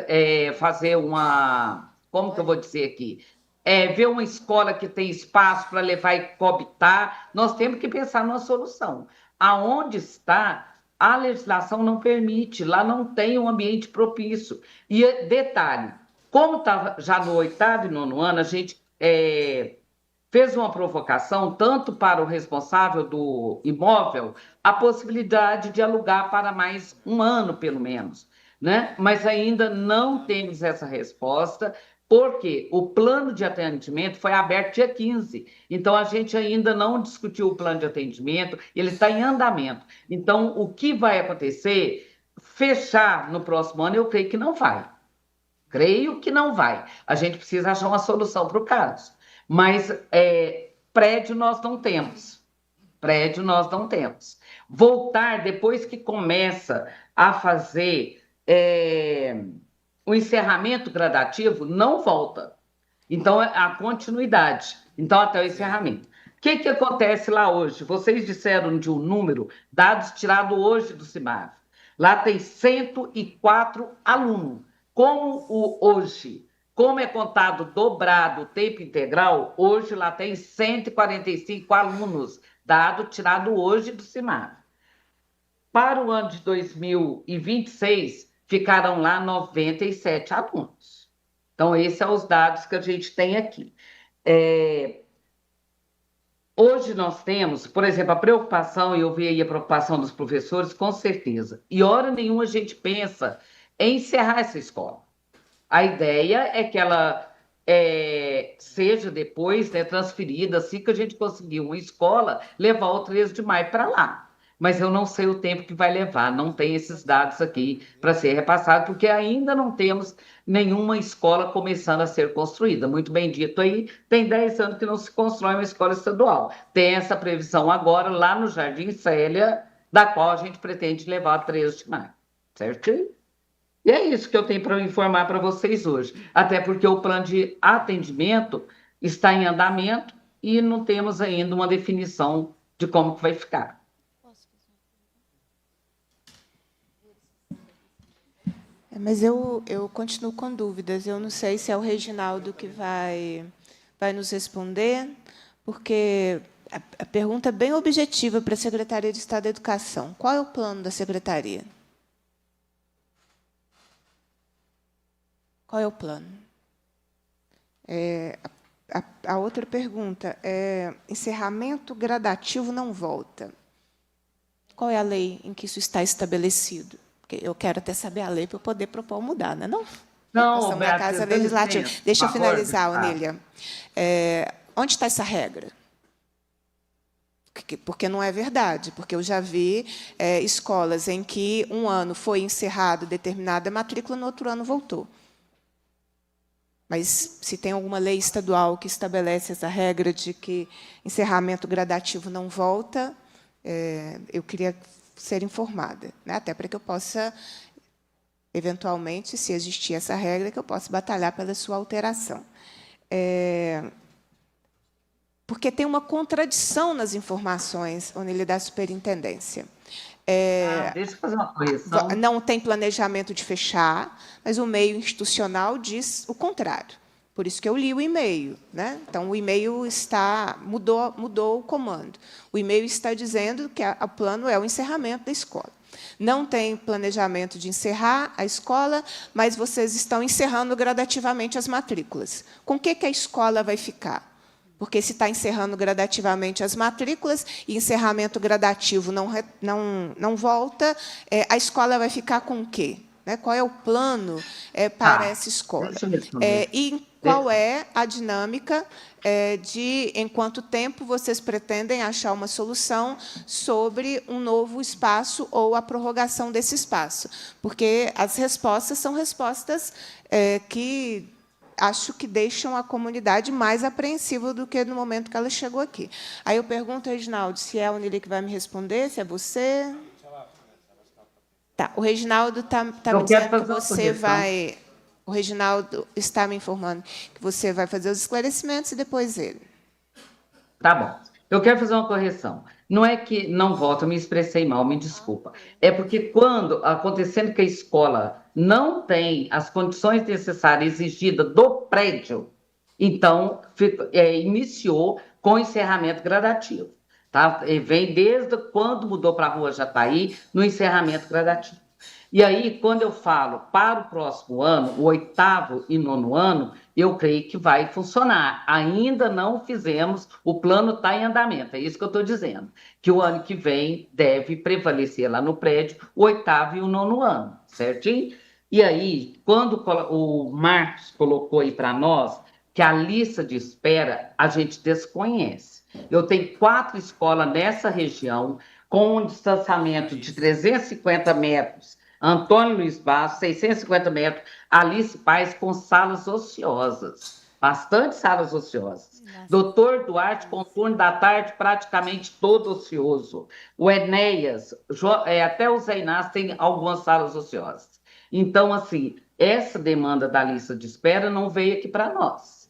fazer uma... Como que eu vou dizer aqui? Ver uma escola que tem espaço para levar e coabitar. Nós temos que pensar numa solução. Aonde está, a legislação não permite, lá não tem um ambiente propício. E detalhe, como estava já no 8º e 9º ano, a gente fez uma provocação, tanto para o responsável do imóvel, a possibilidade de alugar para mais um ano, pelo menos, né? Mas ainda não temos essa resposta, porque o plano de atendimento foi aberto dia 15, então a gente ainda não discutiu o plano de atendimento, ele está em andamento. Então, o que vai acontecer? Fechar no próximo ano, eu creio que não vai. Creio que não vai. A gente precisa achar uma solução para o caso. Mas prédio nós não temos. Prédio nós não temos. Voltar, depois que começa a fazer o encerramento gradativo, não volta. Então, a continuidade. Então, até o encerramento. O que acontece lá hoje? Vocês disseram de um número, dados tirados hoje do CIMAV. Lá tem 104 alunos. Como é contado dobrado o tempo integral, hoje lá tem 145 alunos, dado tirado hoje do CIMAV. Para o ano de 2026, ficarão lá 97 alunos. Então, esses são os dados que a gente tem aqui. Hoje nós temos, por exemplo, a preocupação, e eu vi aí a preocupação dos professores, com certeza. E hora nenhuma a gente pensa em encerrar essa escola. A ideia é que ela seja depois transferida, assim que a gente conseguir uma escola, levar o 13 de maio para lá. Mas eu não sei o tempo que vai levar, não tem esses dados aqui para ser repassado, porque ainda não temos nenhuma escola começando a ser construída. Muito bem dito aí, tem 10 anos que não se constrói uma escola estadual. Tem essa previsão agora lá no Jardim Célia, da qual a gente pretende levar 13 de maio. Certo? E é isso que eu tenho para informar para vocês hoje. Até porque o plano de atendimento está em andamento e não temos ainda uma definição de como que vai ficar. Mas eu continuo com dúvidas. Eu não sei se é o Reginaldo que vai nos responder, porque a pergunta é bem objetiva para a Secretaria de Estado da Educação. Qual é o plano da Secretaria? Qual é o plano? A outra pergunta é: encerramento gradativo não volta. Qual é a lei em que isso está estabelecido? Porque eu quero até saber a lei para eu poder propor mudar, não é não? Não, na Casa Legislativa. Deixa eu finalizar, Onília. Onde está essa regra? Porque não é verdade, porque eu já vi escolas em que um ano foi encerrado determinada matrícula, no outro ano voltou. Mas se tem alguma lei estadual que estabelece essa regra de que encerramento gradativo não volta, eu queria ser informada, né? Até para que eu possa, eventualmente, se existir essa regra, que eu possa batalhar pela sua alteração. Porque tem uma contradição nas informações, Onili, da superintendência. Deixa eu fazer uma correção. Não tem planejamento de fechar, mas o meio institucional diz o contrário. Por isso que eu li o e-mail, né? Então, o e-mail mudou o comando. O e-mail está dizendo que o plano é o encerramento da escola. Não tem planejamento de encerrar a escola, mas vocês estão encerrando gradativamente as matrículas. Com o que a escola vai ficar? Porque se está encerrando gradativamente as matrículas e encerramento gradativo não volta, a escola vai ficar com o quê? Né? Qual é o plano para essa escola? E qual é a dinâmica de em quanto tempo vocês pretendem achar uma solução sobre um novo espaço ou a prorrogação desse espaço? Porque as respostas são respostas que acho que deixam a comunidade mais apreensiva do que no momento que ela chegou aqui. Aí eu pergunto, Reginaldo, se é a Onili que vai me responder, se é você. Tá, o Reginaldo está me dizendo que você vai... O Reginaldo está me informando que você vai fazer os esclarecimentos e depois ele. Tá bom. Eu quero fazer uma correção. Não é que não volta, eu me expressei mal, me desculpa. É porque quando, acontecendo que a escola não tem as condições necessárias exigidas do prédio, então iniciou com encerramento gradativo. Tá? Vem desde quando mudou para a Rua Jataí, no encerramento gradativo. E aí, quando eu falo para o próximo ano, o 8º e 9º ano, eu creio que vai funcionar. Ainda não fizemos, o plano está em andamento, é isso que eu estou dizendo. Que o ano que vem deve prevalecer lá no prédio o 8º e o 9º ano, certinho? E aí, quando o Marcos colocou aí para nós que a lista de espera a gente desconhece. Eu tenho 4 escolas nessa região com um distanciamento de 350 metros, Antônio Luiz Bastos, 650 metros, Alice Paes com salas ociosas, bastante salas ociosas. Doutor Duarte, com turno da tarde praticamente todo ocioso. O Enéas, até o Zé Inácio tem algumas salas ociosas. Então, assim, essa demanda da lista de espera não veio aqui para nós.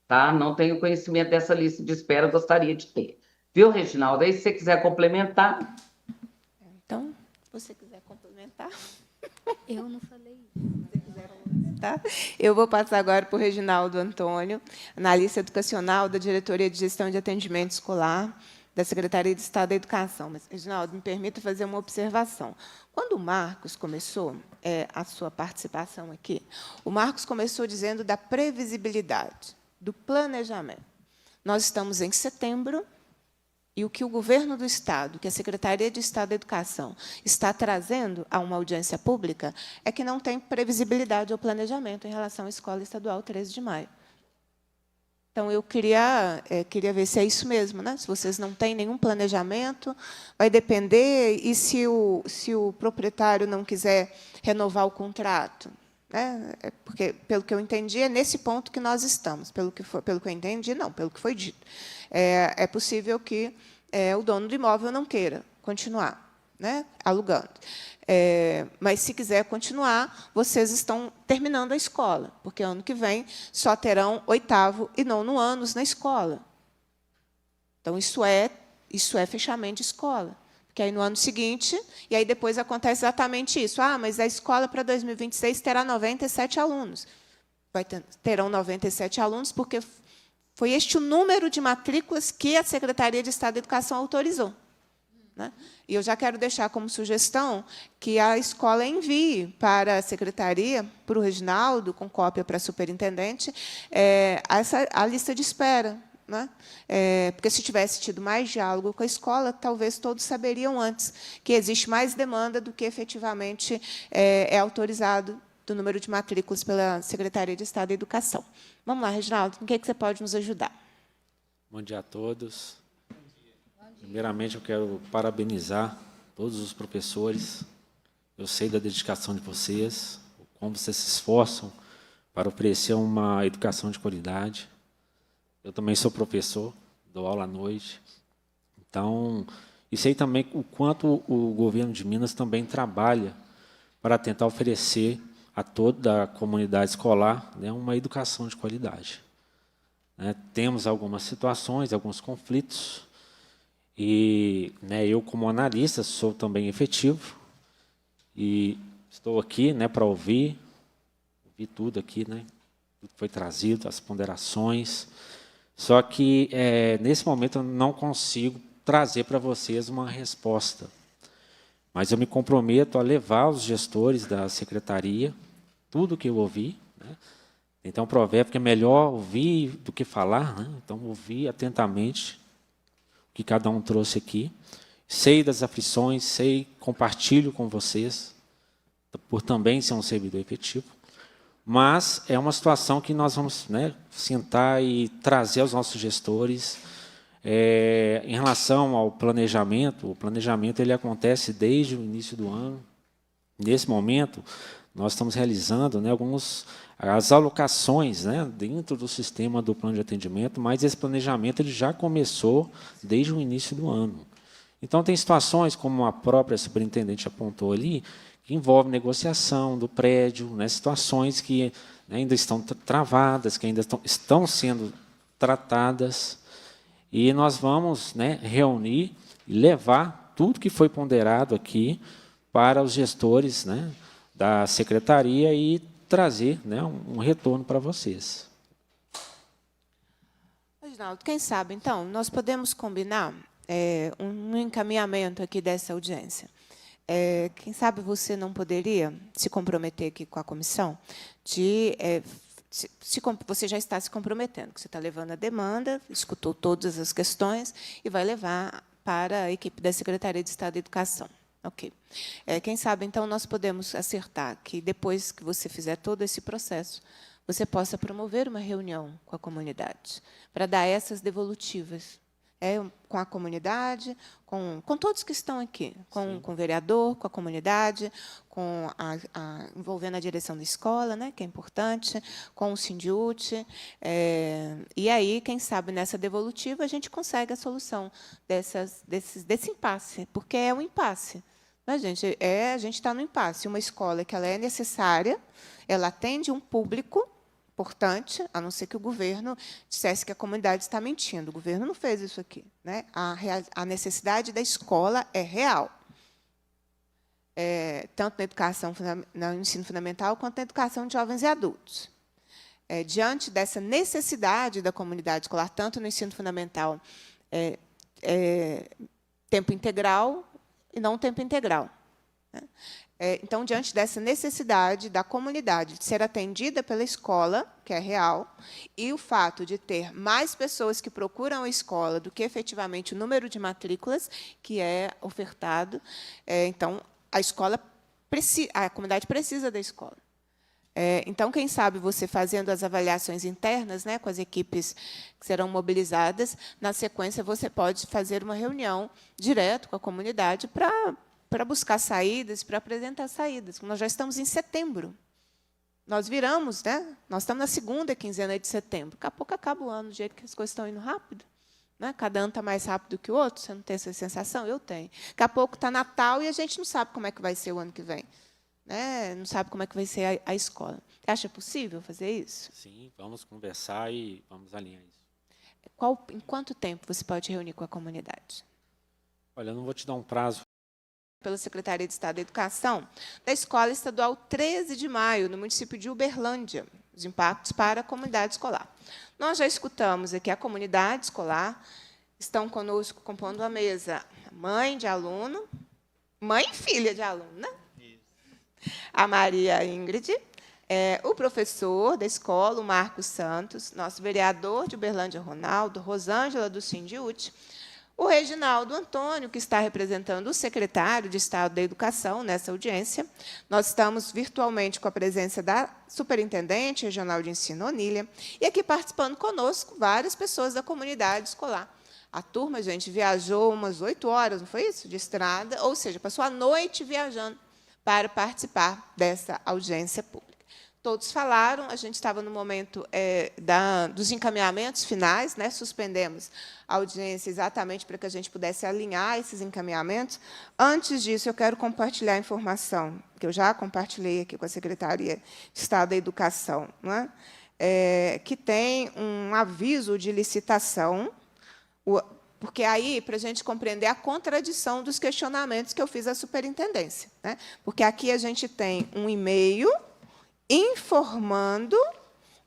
Tá? Não tenho conhecimento dessa lista de espera, gostaria de ter. Viu, Reginaldo? Aí, se você quiser complementar. Então, se você quiser complementar. Eu não falei. Tá? Eu vou passar agora para o Reginaldo Antônio, analista educacional da Diretoria de Gestão de Atendimento Escolar da Secretaria de Estado da Educação. Mas, Reginaldo, me permita fazer uma observação. Quando o Marcos começou a sua participação aqui, o Marcos começou dizendo da previsibilidade, do planejamento. Nós estamos em setembro, e o que o governo do Estado, que a Secretaria de Estado da Educação está trazendo a uma audiência pública, é que não tem previsibilidade ao planejamento em relação à Escola Estadual 13 de Maio. Então, eu queria ver se é isso mesmo, né? Se vocês não têm nenhum planejamento, vai depender, e se o proprietário não quiser renovar o contrato? Né? Porque, pelo que eu entendi, é nesse ponto que nós estamos. Pelo que eu entendi, não, pelo que foi dito. É possível que o dono do imóvel não queira continuar, né, alugando. Mas, se quiser continuar, vocês estão terminando a escola, porque ano que vem só terão 8º e 9º anos na escola. Então, isso é fechamento de escola. Porque aí, no ano seguinte, e aí depois acontece exatamente isso. Mas a escola para 2026 terá 97 alunos. Terão 97 alunos, porque foi este o número de matrículas que a Secretaria de Estado da Educação autorizou. Né? E eu já quero deixar como sugestão que a escola envie para a Secretaria, para o Reginaldo, com cópia para a superintendente, a lista de espera. Né? Porque, se tivesse tido mais diálogo com a escola, talvez todos saberiam antes que existe mais demanda do que efetivamente é autorizado do número de matrículas pela Secretaria de Estado da Educação. Vamos lá, Reginaldo, em que você pode nos ajudar? Bom dia a todos. Primeiramente, eu quero parabenizar todos os professores. Eu sei da dedicação de vocês, como vocês se esforçam para oferecer uma educação de qualidade. Eu também sou professor, dou aula à noite. Então, e sei também o quanto o governo de Minas também trabalha para tentar oferecer a toda a comunidade escolar, né, uma educação de qualidade. Né, temos algumas situações, alguns conflitos, e né, eu, como analista, sou também efetivo, e estou aqui, né, para ouvir tudo aqui, né, tudo que foi trazido, as ponderações, só que, nesse momento, eu não consigo trazer para vocês uma resposta, mas eu me comprometo a levar aos gestores da secretaria tudo o que eu ouvi, né? Então, um provérbio que é melhor ouvir do que falar, né? Então, ouvir atentamente o que cada um trouxe aqui. Sei das aflições, compartilho com vocês, por também ser um servidor efetivo, mas é uma situação que nós vamos, né, sentar e trazer aos nossos gestores. Em relação ao planejamento, o planejamento ele acontece desde o início do ano. Nesse momento, nós estamos realizando, né, as alocações, né, dentro do sistema do plano de atendimento, mas esse planejamento ele já começou desde o início do ano. Então, tem situações, como a própria superintendente apontou ali, que envolvem negociação do prédio, né, situações que ainda estão travadas, que ainda estão sendo tratadas, e nós vamos, né, reunir e levar tudo que foi ponderado aqui para os gestores, né, da secretaria e trazer, né, um retorno para vocês. Reginaldo, quem sabe, então, nós podemos combinar um encaminhamento aqui dessa audiência. Quem sabe você não poderia se comprometer aqui com a comissão de... você já está se comprometendo, que você está levando a demanda, escutou todas as questões e vai levar para a equipe da Secretaria de Estado da Educação. Ok. Quem sabe, então, nós podemos acertar que, depois que você fizer todo esse processo, você possa promover uma reunião com a comunidade, para dar essas devolutivas, com a comunidade, com todos que estão aqui, com o vereador, com a comunidade, envolvendo a direção da escola, né, que é importante, com o Sindiúti. E aí, quem sabe, nessa devolutiva, a gente consegue a solução desse impasse, porque é um impasse. Mas, gente, a gente está no impasse. Uma escola que ela é necessária, ela atende um público importante, a não ser que o governo dissesse que a comunidade está mentindo. O governo não fez isso aqui, né? A necessidade da escola é real, tanto na educação, no ensino fundamental, quanto na educação de jovens e adultos. Diante dessa necessidade da comunidade escolar, tanto no ensino fundamental, tempo integral e não tempo integral, né? Então, diante dessa necessidade da comunidade de ser atendida pela escola, que é real, e o fato de ter mais pessoas que procuram a escola do que, efetivamente, o número de matrículas que é ofertado, então, a comunidade precisa da escola. Então, quem sabe você fazendo as avaliações internas, né, com as equipes que serão mobilizadas, na sequência, você pode fazer uma reunião direto com a comunidade para buscar saídas, para apresentar saídas. Nós já estamos em setembro. Nós viramos, né? Nós estamos na segunda quinzena de setembro. Daqui a pouco acaba o ano, do jeito que as coisas estão indo rápido, né? Cada ano está mais rápido que o outro. Você não tem essa sensação? Eu tenho. Daqui a pouco está Natal e a gente não sabe como é que vai ser o ano que vem, né? Não sabe como é que vai ser a escola. Você acha possível fazer isso? Sim, vamos conversar e vamos alinhar isso. Em quanto tempo você pode reunir com a comunidade? Olha, eu não vou te dar um prazo. Pela Secretaria de Estado da Educação, da Escola Estadual 13 de Maio, no município de Uberlândia, os impactos para a comunidade escolar. Nós já escutamos aqui a comunidade escolar, estão conosco compondo a mesa mãe de aluno, mãe e filha de aluno, né? A Maria Ingrid, o professor da escola, o Marcos Santos, nosso vereador de Uberlândia, Ronaldo, Rosângela do Sindiúti, o Reginaldo Antônio, que está representando o secretário de Estado da Educação nessa audiência. Nós estamos virtualmente com a presença da superintendente regional de ensino, Onília, e aqui participando conosco várias pessoas da comunidade escolar. A turma, gente, viajou umas 8 horas, não foi isso? De estrada, ou seja, passou a noite viajando para participar dessa audiência pública. todos falaram, a gente estava no momento dos encaminhamentos finais, né? Suspendemos a audiência exatamente para que a gente pudesse alinhar esses encaminhamentos. Antes disso, eu quero compartilhar a informação, que eu já compartilhei aqui com a Secretaria de Estado da Educação, né? Que tem um aviso de licitação, porque aí, para a gente compreender a contradição dos questionamentos que eu fiz à superintendência, né? Porque aqui a gente tem um e-mail informando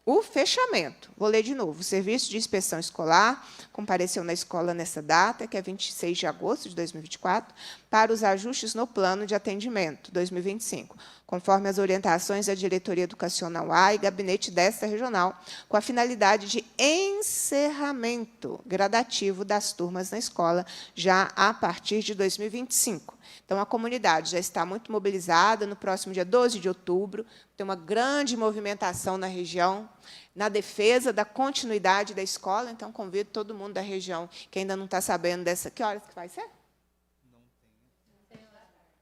o fechamento. Vou ler de novo. O Serviço de Inspeção Escolar compareceu na escola nessa data, que é 26 de agosto de 2024, para os ajustes no plano de atendimento 2025, conforme as orientações da Diretoria Educacional A e Gabinete desta regional, com a finalidade de encerramento gradativo das turmas na escola, já a partir de 2025. Então, a comunidade já está muito mobilizada. No próximo dia 12 de outubro, tem uma grande movimentação na região, na defesa da continuidade da escola. Então, convido todo mundo da região que ainda não está sabendo dessa... Que horas que vai ser?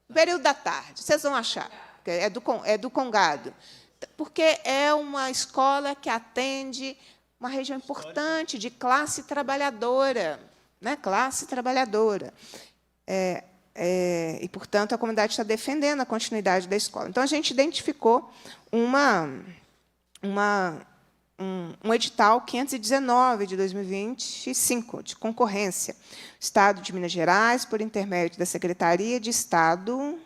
No período da tarde. Vocês vão achar. É do Congado. Porque é uma escola que atende uma região importante de classe trabalhadora. Né? Classe trabalhadora. E, portanto, a comunidade está defendendo a continuidade da escola. Então, a gente identificou um edital 519 de 2025, de concorrência. Estado de Minas Gerais, por intermédio da Secretaria de Estado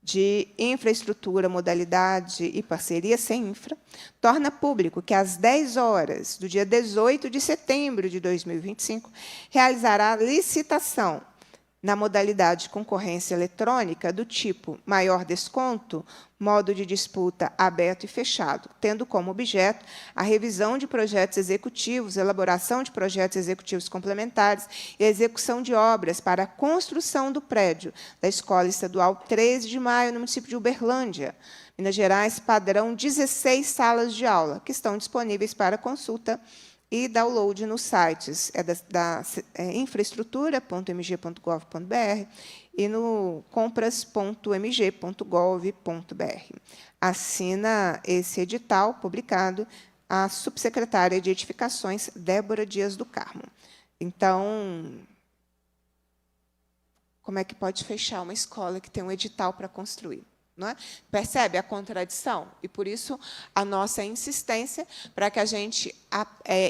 de Infraestrutura, Modalidade e Parceria sem Infra, torna público que, às 10 horas do dia 18 de setembro de 2025, realizará licitação na modalidade de concorrência eletrônica do tipo maior desconto, modo de disputa aberto e fechado, tendo como objeto a revisão de projetos executivos, elaboração de projetos executivos complementares e execução de obras para a construção do prédio da Escola Estadual 13 de Maio, no município de Uberlândia, Minas Gerais, padrão 16 salas de aula, que estão disponíveis para consulta e download nos sites infraestrutura.mg.gov.br e no compras.mg.gov.br. Assina esse edital publicado a subsecretária de Edificações, Débora Dias do Carmo. Então, como é que pode fechar uma escola que tem um edital para construir? Não é? Percebe a contradição? E, por isso, a nossa insistência para que a gente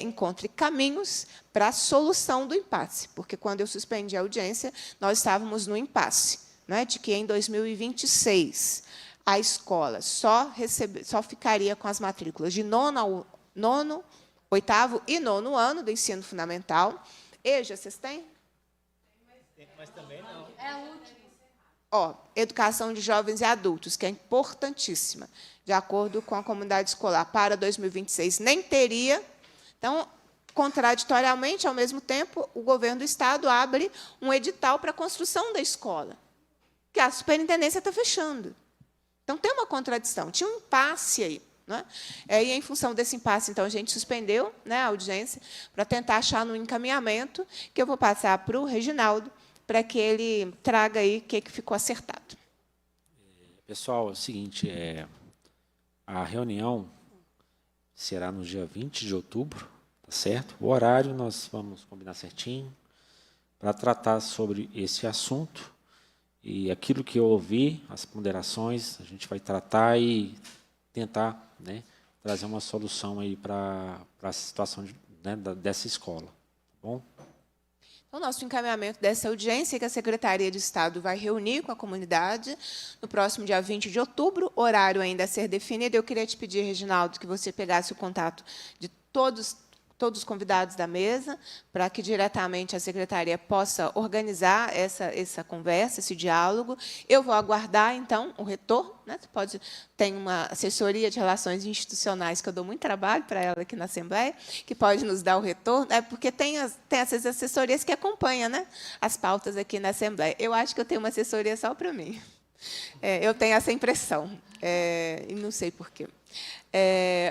encontre caminhos para a solução do impasse. Porque, quando eu suspendi a audiência, nós estávamos no impasse, não é? De que, em 2026, a escola só ficaria com as matrículas de nono, oitavo e nono ano do ensino fundamental. EJA, vocês têm? Mas também não. É a última. Educação de jovens e adultos, que é importantíssima, de acordo com a comunidade escolar, para 2026 nem teria. Então, contraditoriamente, ao mesmo tempo, o governo do Estado abre um edital para a construção da escola, que a superintendência está fechando. Então, tem uma contradição, tinha um impasse aí. Né? E, em função desse impasse, então, a gente suspendeu, né, a audiência para tentar achar um encaminhamento, que eu vou passar para o Reginaldo, para que ele traga aí o que ficou acertado. Pessoal, é o seguinte, a reunião será no dia 20 de outubro, tá certo? O horário nós vamos combinar certinho para tratar sobre esse assunto. E aquilo que eu ouvi, as ponderações, a gente vai tratar e tentar, né, trazer uma solução aí para a situação dessa escola. Tá bom? O nosso encaminhamento dessa audiência, que a Secretaria de Estado vai reunir com a comunidade no próximo dia 20 de outubro, horário ainda a ser definido. Eu queria te pedir, Reginaldo, que você pegasse o contato de todos os convidados da mesa, para que diretamente a Secretaria possa organizar essa conversa, esse diálogo. Eu vou aguardar, então, o retorno. Né? Tem uma assessoria de relações institucionais, que eu dou muito trabalho para ela aqui na Assembleia, que pode nos dar o retorno, porque tem essas assessorias que acompanham, né, as pautas aqui na Assembleia. Eu acho que eu tenho uma assessoria só para mim. Eu tenho essa impressão, e não sei por quê.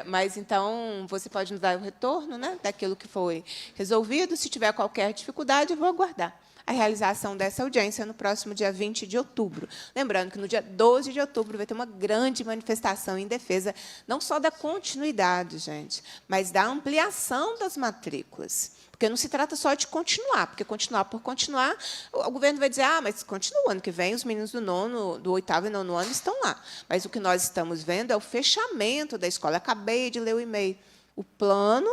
Mas, então, você pode nos dar o retorno, né, daquilo que foi resolvido. Se tiver qualquer dificuldade, eu vou aguardar. a realização dessa audiência no próximo dia 20 de outubro. Lembrando que no dia 12 de outubro vai ter uma grande manifestação em defesa não só da continuidade, gente, mas da ampliação das matrículas. Porque não se trata só de continuar, porque continuar por continuar, o governo vai dizer, mas continua, ano que vem os meninos do 8º e 9º ano estão lá. Mas o que nós estamos vendo é o fechamento da escola. Acabei de ler o e-mail. O plano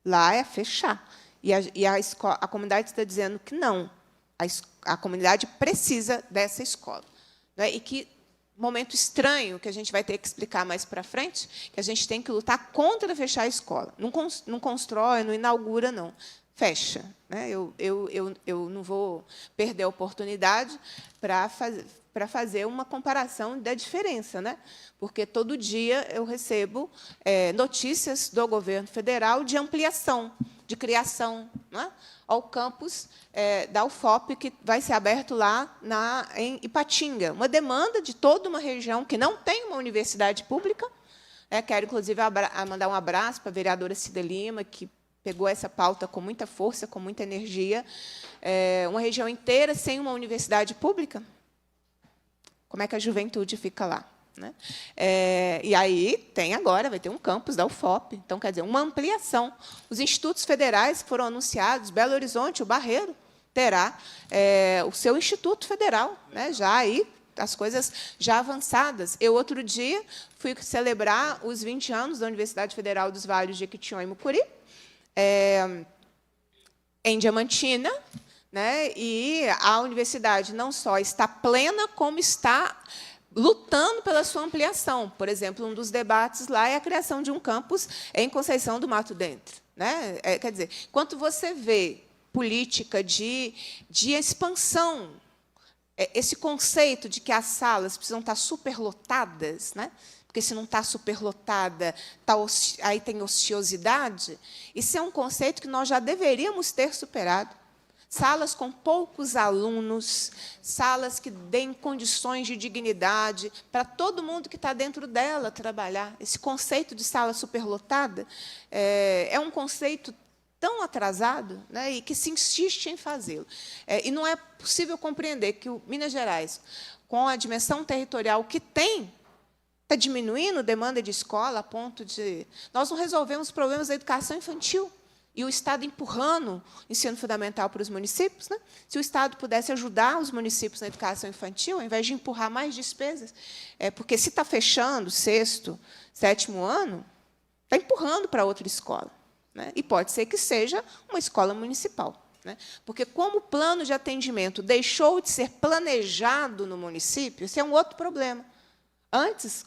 lá é fechar. E a comunidade está dizendo que não. A comunidade precisa dessa escola. Né? E que momento estranho, que a gente vai ter que explicar mais para frente, que a gente tem que lutar contra fechar a escola. Não constrói, não inaugura, não. Fecha. Né? Eu não vou perder a oportunidade para fazer uma comparação da diferença, né? Porque todo dia eu recebo notícias do governo federal de ampliação, de criação, né? Ao campus da UFOP, que vai ser aberto lá em Ipatinga. Uma demanda de toda uma região que não tem uma universidade pública. Quero, inclusive, mandar um abraço para a vereadora Cida Lima, que pegou essa pauta com muita força, com muita energia. Uma região inteira sem uma universidade pública. Como é que a juventude fica lá? Né? E aí vai ter um campus da UFOP. Então, quer dizer, uma ampliação. Os institutos federais que foram anunciados, Belo Horizonte, o Barreiro, terá o seu instituto federal, né? Já aí as coisas já avançadas. Eu, outro dia, fui celebrar os 20 anos da Universidade Federal dos Vales de Jequitinhonha e Mucuri, em Diamantina, né? E a universidade não só está plena, como está lutando pela sua ampliação. Por exemplo, um dos debates lá é a criação de um campus em Conceição do Mato Dentro. Né? Quer dizer, enquanto você vê política de expansão, esse conceito de que as salas precisam estar superlotadas, né? Porque, se não está superlotada, aí tem ociosidade, isso é um conceito que nós já deveríamos ter superado. Salas com poucos alunos, salas que deem condições de dignidade para todo mundo que está dentro dela trabalhar. Esse conceito de sala superlotada é um conceito tão atrasado, né, e que se insiste em fazê-lo. E não é possível compreender que o Minas Gerais, com a dimensão territorial que tem, está diminuindo a demanda de escola a ponto de... Nós não resolvemos os problemas da educação infantil. E o Estado empurrando o ensino fundamental para os municípios. Né? Se o Estado pudesse ajudar os municípios na educação infantil, ao invés de empurrar mais despesas, porque, se está fechando o 6º, 7º ano, está empurrando para outra escola. Né? E pode ser que seja uma escola municipal. Né? Porque, como o plano de atendimento deixou de ser planejado no município, isso é um outro problema. Antes,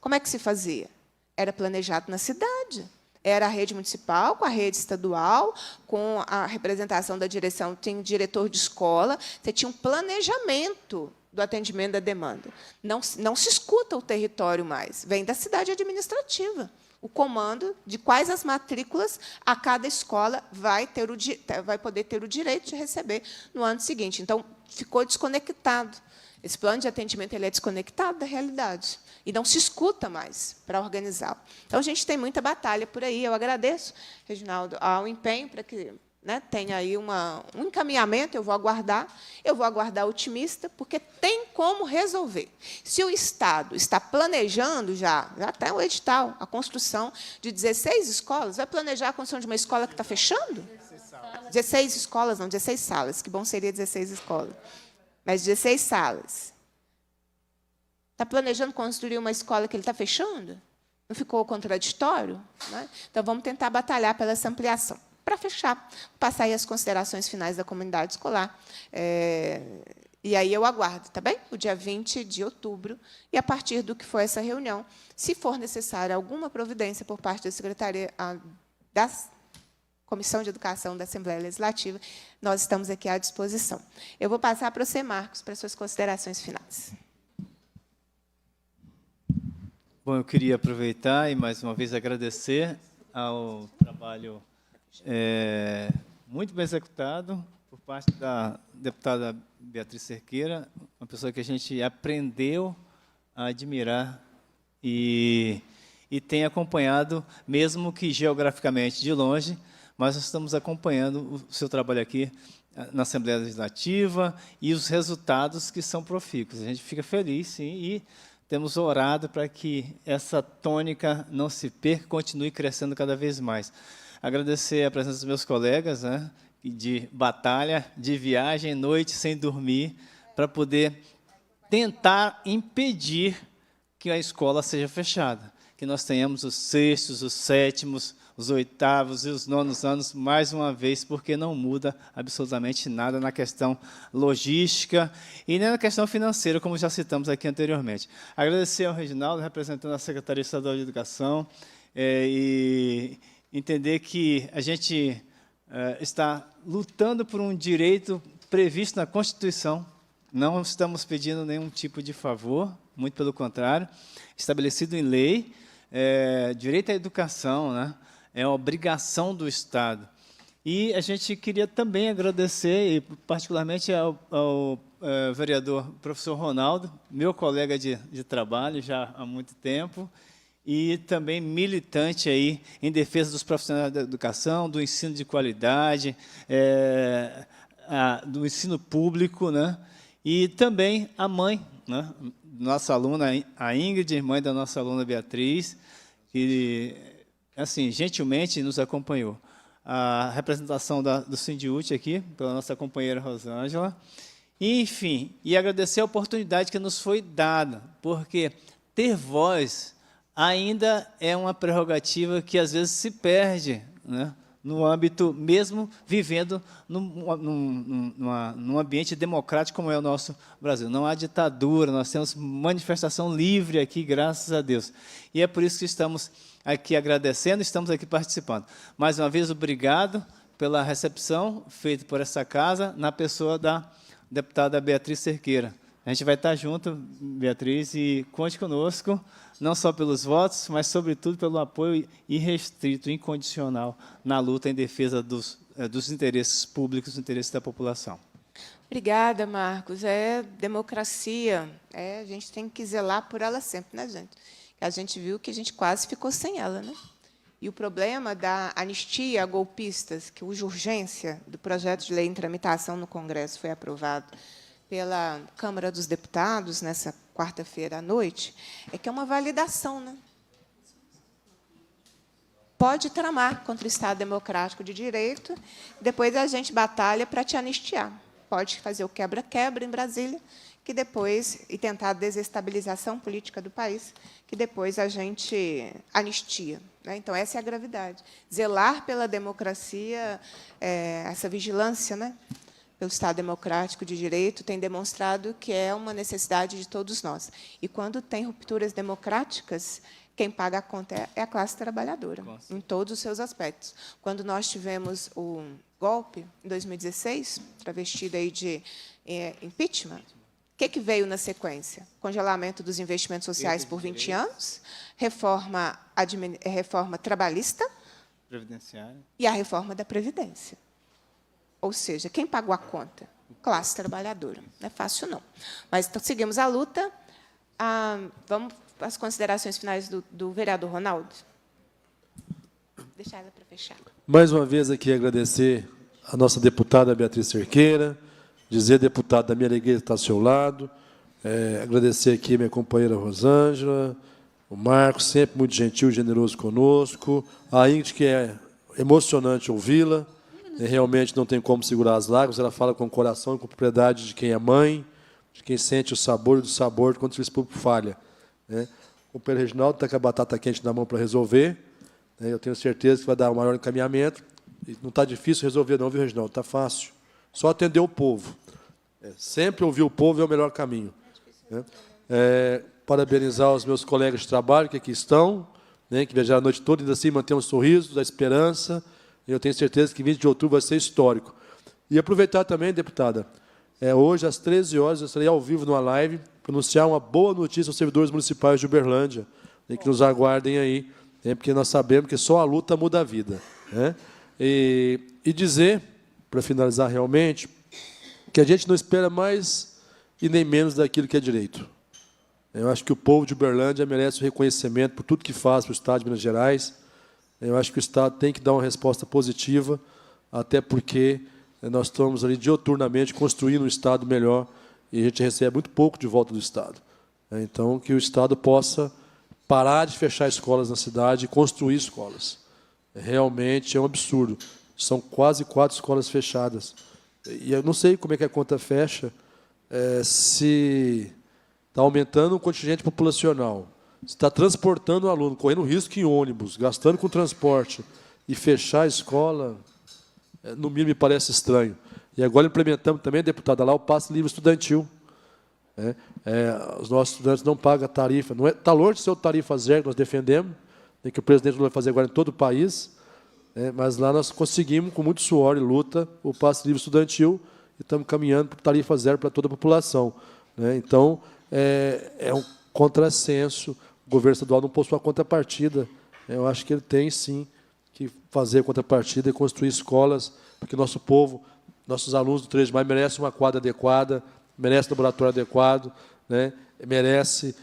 como é que se fazia? Era planejado na cidade. Era a rede municipal, com a rede estadual, com a representação da direção, tem o diretor de escola, você tinha um planejamento do atendimento da demanda. Não se escuta o território mais, vem da cidade administrativa. O comando de quais as matrículas a cada escola vai poder ter o direito de receber no ano seguinte. Então, ficou desconectado. Esse plano de atendimento ele é desconectado da realidade. E não se escuta mais para organizá-lo. Então, a gente tem muita batalha por aí. Eu agradeço, Reginaldo, ao empenho para que, né, tenha aí um encaminhamento. Eu vou aguardar otimista, porque tem como resolver. Se o Estado está planejando já está o edital, a construção de 16 escolas, vai planejar a construção de uma escola que está fechando? 16 escolas, não, 16 salas. Que bom seria 16 escolas. Mas 16 salas. Está planejando construir uma escola que ele está fechando? Não ficou contraditório? Né? Então, vamos tentar batalhar pela essa ampliação. Para fechar, vou passar aí as considerações finais da comunidade escolar. E aí eu aguardo, tá bem? O dia 20 de outubro, e, a partir do que for essa reunião, se for necessária alguma providência por parte da Secretaria da Comissão de Educação da Assembleia Legislativa, nós estamos aqui à disposição. Eu vou passar para você, Marcos, para suas considerações finais. Bom, eu queria aproveitar e, mais uma vez, agradecer ao trabalho muito bem executado por parte da deputada Beatriz Cerqueira, uma pessoa que a gente aprendeu a admirar e tem acompanhado, mesmo que geograficamente de longe, mas nós estamos acompanhando o seu trabalho aqui na Assembleia Legislativa e os resultados que são profícuos. A gente fica feliz, sim, e temos orado para que essa tônica não se perca, continue crescendo cada vez mais. Agradecer a presença dos meus colegas, né, de batalha, de viagem, noite sem dormir, para poder tentar impedir que a escola seja fechada, que nós tenhamos os sextos, os sétimos, os oitavos e os nonos anos, mais uma vez, porque não muda absolutamente nada na questão logística e nem na questão financeira, como já citamos aqui anteriormente. Agradecer ao Reginaldo, representando a Secretaria Estadual de Educação, e entender que a gente está lutando por um direito previsto na Constituição. Não estamos pedindo nenhum tipo de favor, muito pelo contrário, estabelecido em lei, direito à educação, né? É uma obrigação do Estado. E a gente queria também agradecer, e particularmente ao vereador professor Ronaldo, meu colega de trabalho já há muito tempo, e também militante aí em defesa dos profissionais da educação, do ensino de qualidade, do ensino público, né? E também a mãe, né? Nossa aluna, a Ingrid, mãe da nossa aluna Beatriz, que, assim, gentilmente nos acompanhou. A representação do Sindiúti aqui, pela nossa companheira Rosângela. Enfim, e agradecer a oportunidade que nos foi dada, porque ter voz ainda é uma prerrogativa que, às vezes, se perde, né, no âmbito, mesmo vivendo num ambiente democrático como é o nosso Brasil. Não há ditadura, nós temos manifestação livre aqui, graças a Deus. E é por isso que estamos aqui agradecendo, estamos aqui participando. Mais uma vez, obrigado pela recepção feita por essa casa, na pessoa da deputada Beatriz Cerqueira. A gente vai estar junto, Beatriz, e conte conosco, não só pelos votos, mas, sobretudo, pelo apoio irrestrito, incondicional, na luta em defesa dos interesses públicos, dos interesses da população. Obrigada, Marcos. É democracia, a gente tem que zelar por ela sempre, né, gente? A gente viu que a gente quase ficou sem ela, né? E o problema da anistia a golpistas, que, cuja urgência do projeto de lei em tramitação no Congresso foi aprovado pela Câmara dos Deputados, nessa quarta-feira à noite, é que é uma validação, né? Pode tramar contra o Estado Democrático de Direito, depois a gente batalha para te anistiar. Pode fazer o quebra-quebra em Brasília, que depois, e tentar a desestabilização política do país, que depois a gente anistia, né? Então, essa é a gravidade. Zelar pela democracia, essa vigilância, né, pelo Estado Democrático de Direito, tem demonstrado que é uma necessidade de todos nós. E, quando tem rupturas democráticas, quem paga a conta é a classe trabalhadora, em todos os seus aspectos. Quando nós tivemos o golpe, em 2016, travestido aí de impeachment, o que veio na sequência? Congelamento dos investimentos sociais por 20 anos, reforma trabalhista e a reforma da Previdência. Ou seja, quem pagou a conta? Classe trabalhadora. Não é fácil, não. Mas então, seguimos a luta. Vamos às considerações finais do vereador Ronaldo. Deixar ela para fechar. Mais uma vez aqui agradecer a nossa deputada Beatriz Cerqueira, dizer, deputada, da minha alegria está ao seu lado, agradecer aqui a minha companheira Rosângela, o Marcos, sempre muito gentil e generoso conosco, a Ingrid, que é emocionante ouvi-la, realmente não tem como segurar as lágrimas, ela fala com o coração e com propriedade de quem é mãe, de quem sente o sabor do sabor quando o serviço público falha, né? O companheiro Reginaldo está com a batata quente na mão para resolver, né? Eu tenho certeza que vai dar o maior encaminhamento, e não está difícil resolver não, viu, Reginaldo? Está fácil. Só atender o povo. Sempre ouvir o povo é o melhor caminho, né? Parabenizar os meus colegas de trabalho que aqui estão, né, que viajaram a noite toda, ainda assim mantêm um sorriso, da esperança. Eu tenho certeza que 20 de outubro vai ser histórico. E aproveitar também, deputada, hoje, às 13 horas, eu estarei ao vivo numa live para anunciar uma boa notícia aos servidores municipais de Uberlândia, né, que nos aguardem aí, né, porque nós sabemos que só a luta muda a vida, né? E dizer, para finalizar realmente, que a gente não espera mais e nem menos daquilo que é direito. Eu acho que o povo de Uberlândia merece o reconhecimento por tudo que faz para o Estado de Minas Gerais. Eu acho que o Estado tem que dar uma resposta positiva, até porque nós estamos ali dioturnamente construindo um Estado melhor e a gente recebe muito pouco de volta do Estado. Então, que o Estado possa parar de fechar escolas na cidade e construir escolas. Realmente é um absurdo. São quase 4 escolas fechadas. E eu não sei como é que a conta fecha, se está aumentando o contingente populacional, se está transportando o aluno, correndo risco em ônibus, gastando com transporte, e fechar a escola, no mínimo me parece estranho. E agora implementamos também, deputada, lá o passe livre estudantil. Os nossos estudantes não pagam tarifa. Não está longe de ser o tarifa zero que nós defendemos, que o presidente vai fazer agora em todo o país, mas lá nós conseguimos, com muito suor e luta, o passe livre estudantil e estamos caminhando para tarifa zero para toda a população. Então, é um contrassenso. O governo estadual não possui a contrapartida. Eu acho que ele tem, sim, que fazer a contrapartida e construir escolas, porque nosso povo, nossos alunos do 3 de maio merecem uma quadra adequada, merece um laboratório adequado, merece,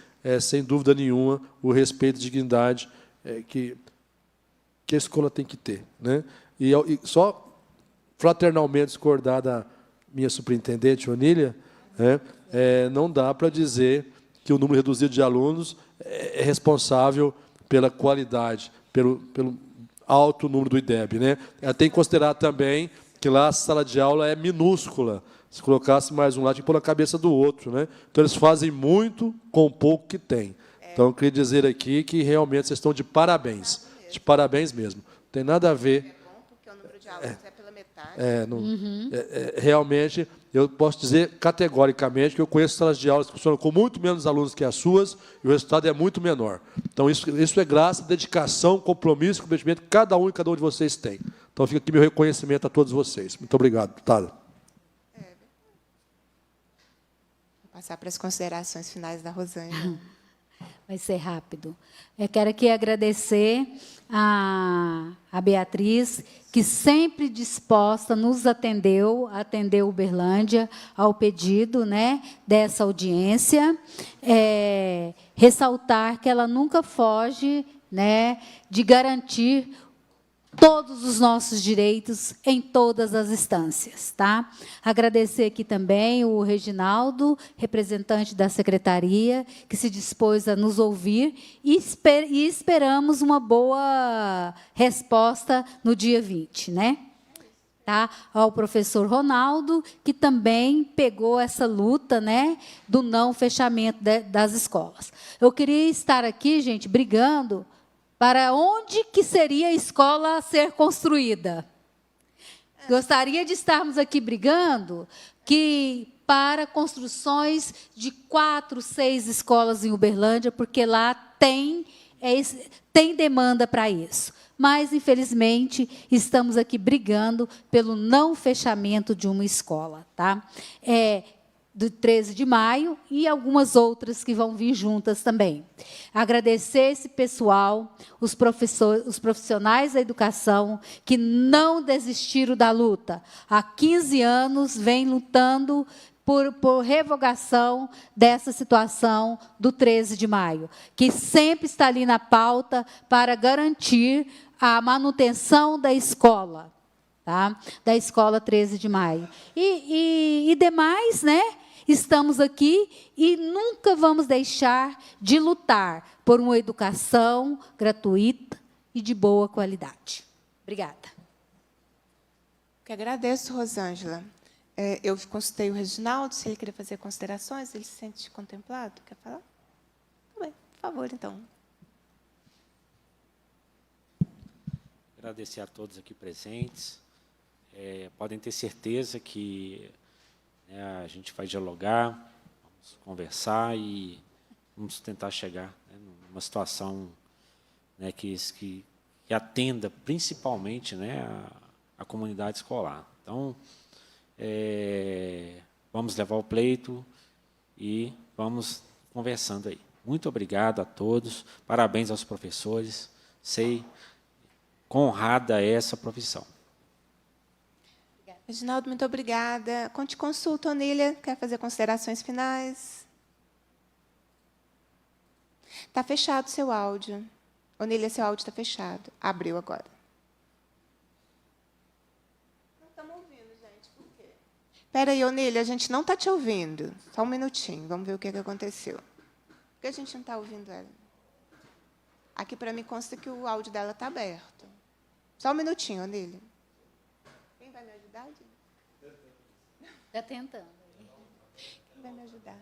sem dúvida nenhuma, o respeito e dignidade que a escola tem que ter. E só fraternalmente discordar da minha superintendente, Onília, não dá para dizer que o número reduzido de alunos é responsável pela qualidade, pelo alto número do IDEB. Tem que considerar também que lá a sala de aula é minúscula. Se colocasse mais um lá, tinha que pôr na cabeça do outro. Então, eles fazem muito com o pouco que tem. Então, eu queria dizer aqui que realmente vocês estão de parabéns. De parabéns mesmo. Não tem nada a ver. É bom, porque o número de alunos é pela metade. Realmente, eu posso dizer categoricamente que eu conheço salas de aulas que funcionam com muito menos alunos que as suas e o resultado é muito menor. Então, isso é graças à dedicação, compromisso, comprometimento que cada um de vocês tem. Então, fica aqui meu reconhecimento a todos vocês. Muito obrigado, deputada. Vou passar para as considerações finais da Rosângela. Vai ser rápido. Eu quero aqui agradecer a Beatriz, que sempre disposta nos atendeu Uberlândia ao pedido dessa audiência. Ressaltar que ela nunca foge de garantir todos os nossos direitos em todas as instâncias. Agradecer aqui também o Reginaldo, representante da secretaria, que se dispôs a nos ouvir e esperamos uma boa resposta no dia 20. Ao professor Ronaldo, que também pegou essa luta do não fechamento das escolas. Eu queria estar aqui, gente, brigando para onde que seria a escola a ser construída. Gostaria de estarmos aqui brigando para construções de 4, 6 escolas em Uberlândia, porque lá tem demanda para isso. Mas, infelizmente, estamos aqui brigando pelo não fechamento de uma escola. Do 13 de maio e algumas outras que vão vir juntas também. Agradecer esse pessoal, os profissionais da educação, que não desistiram da luta. Há 15 anos vem lutando por revogação dessa situação do 13 de maio, que sempre está ali na pauta para garantir a manutenção da escola, da escola 13 de maio. E demais, estamos aqui e nunca vamos deixar de lutar por uma educação gratuita e de boa qualidade. Obrigada. Que agradeço, Rosângela. Eu consultei o Reginaldo, se ele queria fazer considerações, ele se sente contemplado. Quer falar? Tudo bem, por favor, então. Agradecer a todos aqui presentes. Podem ter certeza que a gente vai dialogar, vamos conversar e vamos tentar chegar numa situação que atenda principalmente a comunidade escolar. Então, vamos levar o pleito e vamos conversando aí. Muito obrigado a todos, parabéns aos professores, sei quão honrada é essa profissão. Reginaldo, muito obrigada. Conte consulta, Onília. Quer fazer considerações finais? Está fechado o seu áudio. Onília, seu áudio está fechado. Abriu agora. Não estamos ouvindo, gente. Espera aí, Onília, a gente não está te ouvindo. Só um minutinho, vamos ver o que aconteceu. Por que a gente não está ouvindo ela? Aqui, para mim, consta que o áudio dela está aberto. Só um minutinho, Onília. Quem vai me ajudar? Está tentando. Quem vai me ajudar?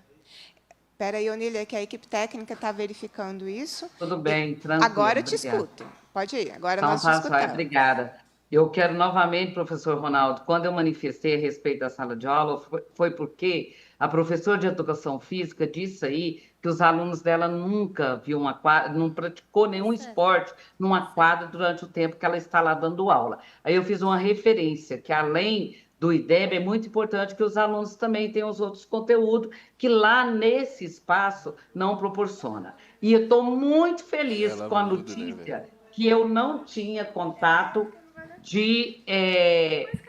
Espera aí, Onília, que a equipe técnica está verificando isso. Tudo bem, tranquilo. Agora eu te obrigado. escuto. Pode ir, agora Então, nós te tá, joia, escutamos. obrigada. Eu quero novamente, professor Ronaldo, quando eu manifestei a respeito da sala de aula, foi porque a professora de educação física disse aí que os alunos dela nunca viu uma quadra, não praticou nenhum esporte numa quadra durante o tempo que ela está lá dando aula. Aí eu fiz uma referência que, além do IDEB, é muito importante que os alunos também tenham os outros conteúdos que lá nesse espaço não proporciona. E eu estou muito feliz com a notícia que eu não tinha contato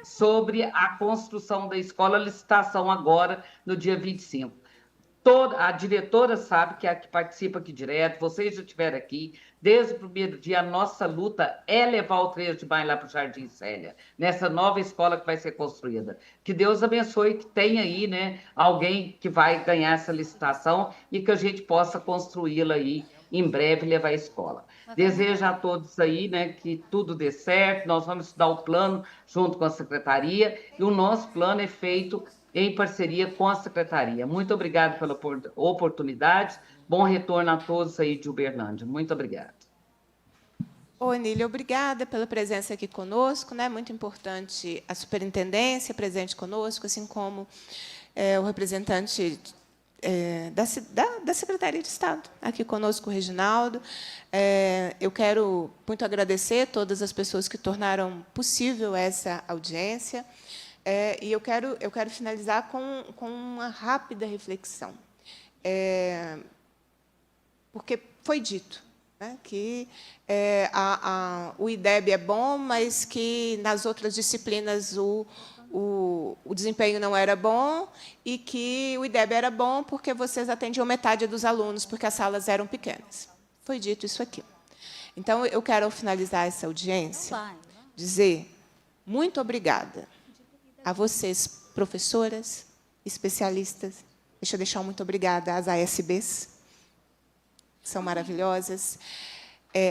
sobre a construção da escola, a licitação agora, no dia 25. A diretora sabe, que é a que participa aqui direto, vocês já estiveram aqui, desde o primeiro dia, a nossa luta é levar o 3 de maio lá para o Jardim Célia, nessa nova escola que vai ser construída. Que Deus abençoe, que tenha aí, né, alguém que vai ganhar essa licitação e que a gente possa construí-la aí em breve e levar a escola. Desejo a todos aí, né, que tudo dê certo, nós vamos estudar o plano junto com a secretaria, e o nosso plano é feito em parceria com a secretaria. Muito obrigada pela oportunidade, bom retorno a todos aí de Uberlândia. Muito obrigada. Ô, Onília, obrigada pela presença aqui conosco, né? Muito importante a superintendência presente conosco, assim como o representante da Secretaria de Estado, aqui conosco, o Reginaldo. Eu quero muito agradecer todas as pessoas que tornaram possível essa audiência, e eu quero finalizar com uma rápida reflexão. Porque foi dito, né, que o IDEB é bom, mas que nas outras disciplinas o desempenho não era bom, e que o IDEB era bom porque vocês atendiam metade dos alunos, porque as salas eram pequenas. Foi dito isso aqui. Então, eu quero, ao finalizar essa audiência, dizer muito obrigada a vocês, professoras, especialistas. Deixa eu deixar um muito obrigada às ASBs, que são maravilhosas.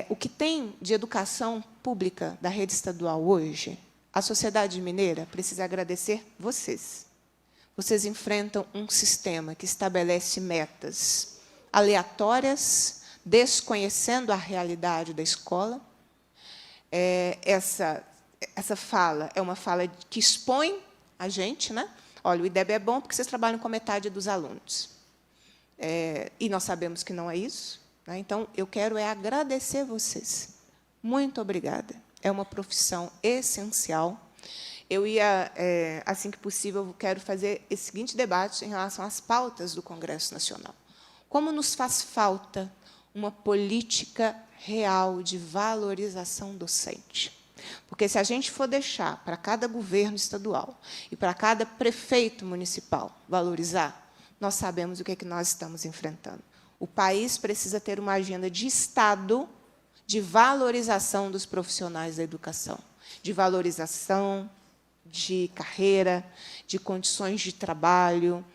O que tem de educação pública da rede estadual hoje, a sociedade mineira precisa agradecer vocês. Vocês enfrentam um sistema que estabelece metas aleatórias, desconhecendo a realidade da escola. Essa fala é uma fala que expõe a gente, né? Olha, o IDEB é bom porque vocês trabalham com metade dos alunos. E nós sabemos que não é isso, né? Então, eu quero agradecer vocês. Muito obrigada. É uma profissão essencial. Eu assim que possível, eu quero fazer esse seguinte debate em relação às pautas do Congresso Nacional. Como nos faz falta uma política real de valorização docente? Porque, se a gente for deixar para cada governo estadual e para cada prefeito municipal valorizar, nós sabemos o que nós estamos enfrentando. O país precisa ter uma agenda de Estado de valorização dos profissionais da educação, de valorização de carreira, de condições de trabalho.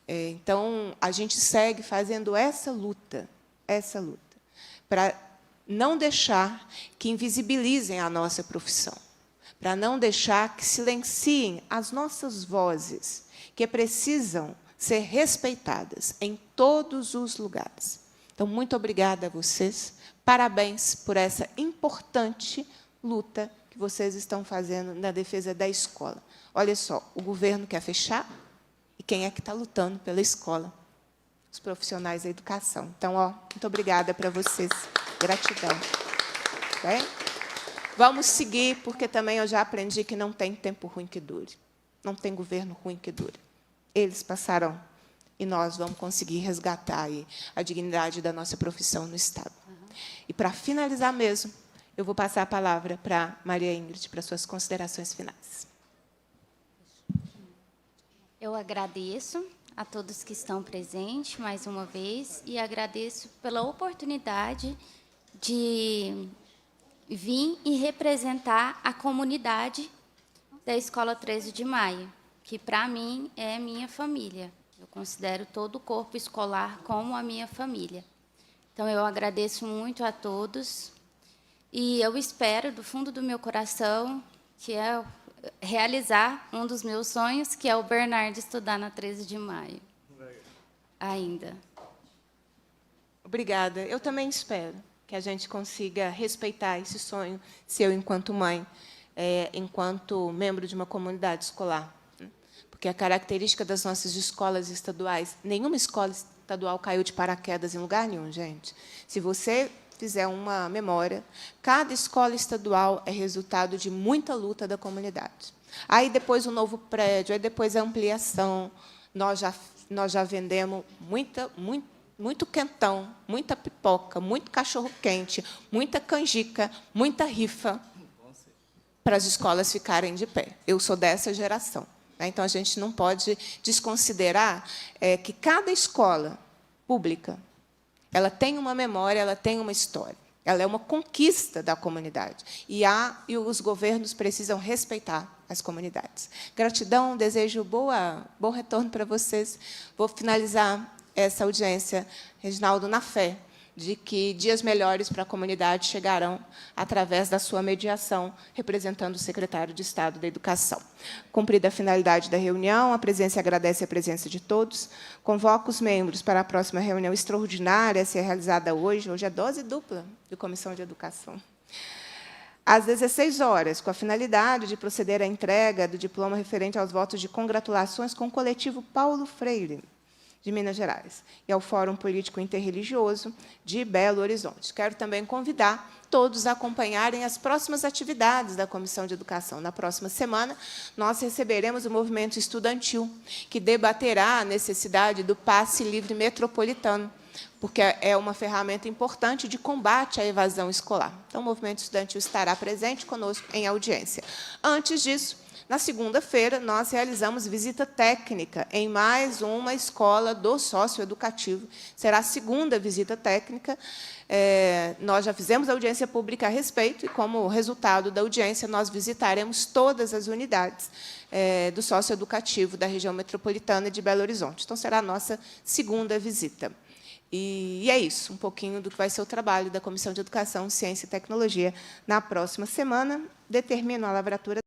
Então, a gente segue fazendo essa luta, para não deixar que invisibilizem a nossa profissão, para não deixar que silenciem as nossas vozes, que precisam ser respeitadas em todos os lugares. Então, muito obrigada a vocês. Parabéns por essa importante luta que vocês estão fazendo na defesa da escola. Olha só, o governo quer fechar, e quem é que está lutando pela escola? Os profissionais da educação. Então, muito obrigada para vocês. Gratidão. Bem? Vamos seguir, porque também eu já aprendi que não tem tempo ruim que dure. Não tem governo ruim que dure. Eles passarão, e nós vamos conseguir resgatar aí a dignidade da nossa profissão no Estado. E, para finalizar mesmo, eu vou passar a palavra para Maria Ingrid, para suas considerações finais. Eu agradeço a todos que estão presentes, mais uma vez, e agradeço pela oportunidade de vir e representar a comunidade da Escola 13 de Maio. que, para mim, é minha família. Eu considero todo o corpo escolar como a minha família. Então, eu agradeço muito a todos e eu espero, do fundo do meu coração, que é realizar um dos meus sonhos, que é o Bernardo estudar na 13 de maio. Ainda. Obrigada. Eu também espero que a gente consiga respeitar esse sonho seu enquanto mãe, enquanto membro de uma comunidade escolar. Porque a característica das nossas escolas estaduais, nenhuma escola estadual caiu de paraquedas em lugar nenhum, gente. Se você fizer uma memória, cada escola estadual é resultado de muita luta da comunidade. Aí depois o novo prédio, aí depois a ampliação, nós já vendemos muito quentão, muita pipoca, muito cachorro-quente, muita canjica, muita rifa, para as escolas ficarem de pé. Eu sou dessa geração. Então, a gente não pode desconsiderar que cada escola pública ela tem uma memória, ela tem uma história. Ela é uma conquista da comunidade. E os governos precisam respeitar as comunidades. Gratidão, desejo bom retorno para vocês. Vou finalizar essa audiência, Reginaldo, na fé de que dias melhores para a comunidade chegarão através da sua mediação, representando o secretário de Estado da Educação. Cumprida a finalidade da reunião, a presidência agradece a presença de todos. Convoco os membros para a próxima reunião extraordinária a ser realizada hoje. Hoje é dose dupla de Comissão de Educação. Às 16 horas, com a finalidade de proceder à entrega do diploma referente aos votos de congratulações com o coletivo Paulo Freire, de Minas Gerais, e ao Fórum Político Interreligioso de Belo Horizonte. Quero também convidar todos a acompanharem as próximas atividades da Comissão de Educação. Na próxima semana, nós receberemos o movimento estudantil, que debaterá a necessidade do passe livre metropolitano, porque é uma ferramenta importante de combate à evasão escolar. Então, o movimento estudantil estará presente conosco em audiência. Antes disso, na segunda-feira, nós realizamos visita técnica em mais uma escola do socioeducativo. Será a segunda visita técnica. Nós já fizemos audiência pública a respeito e, como resultado da audiência, nós visitaremos todas as unidades do socioeducativo da região metropolitana de Belo Horizonte. Então, será a nossa segunda visita. E é isso, um pouquinho do que vai ser o trabalho da Comissão de Educação, Ciência e Tecnologia na próxima semana. Determino a lavratura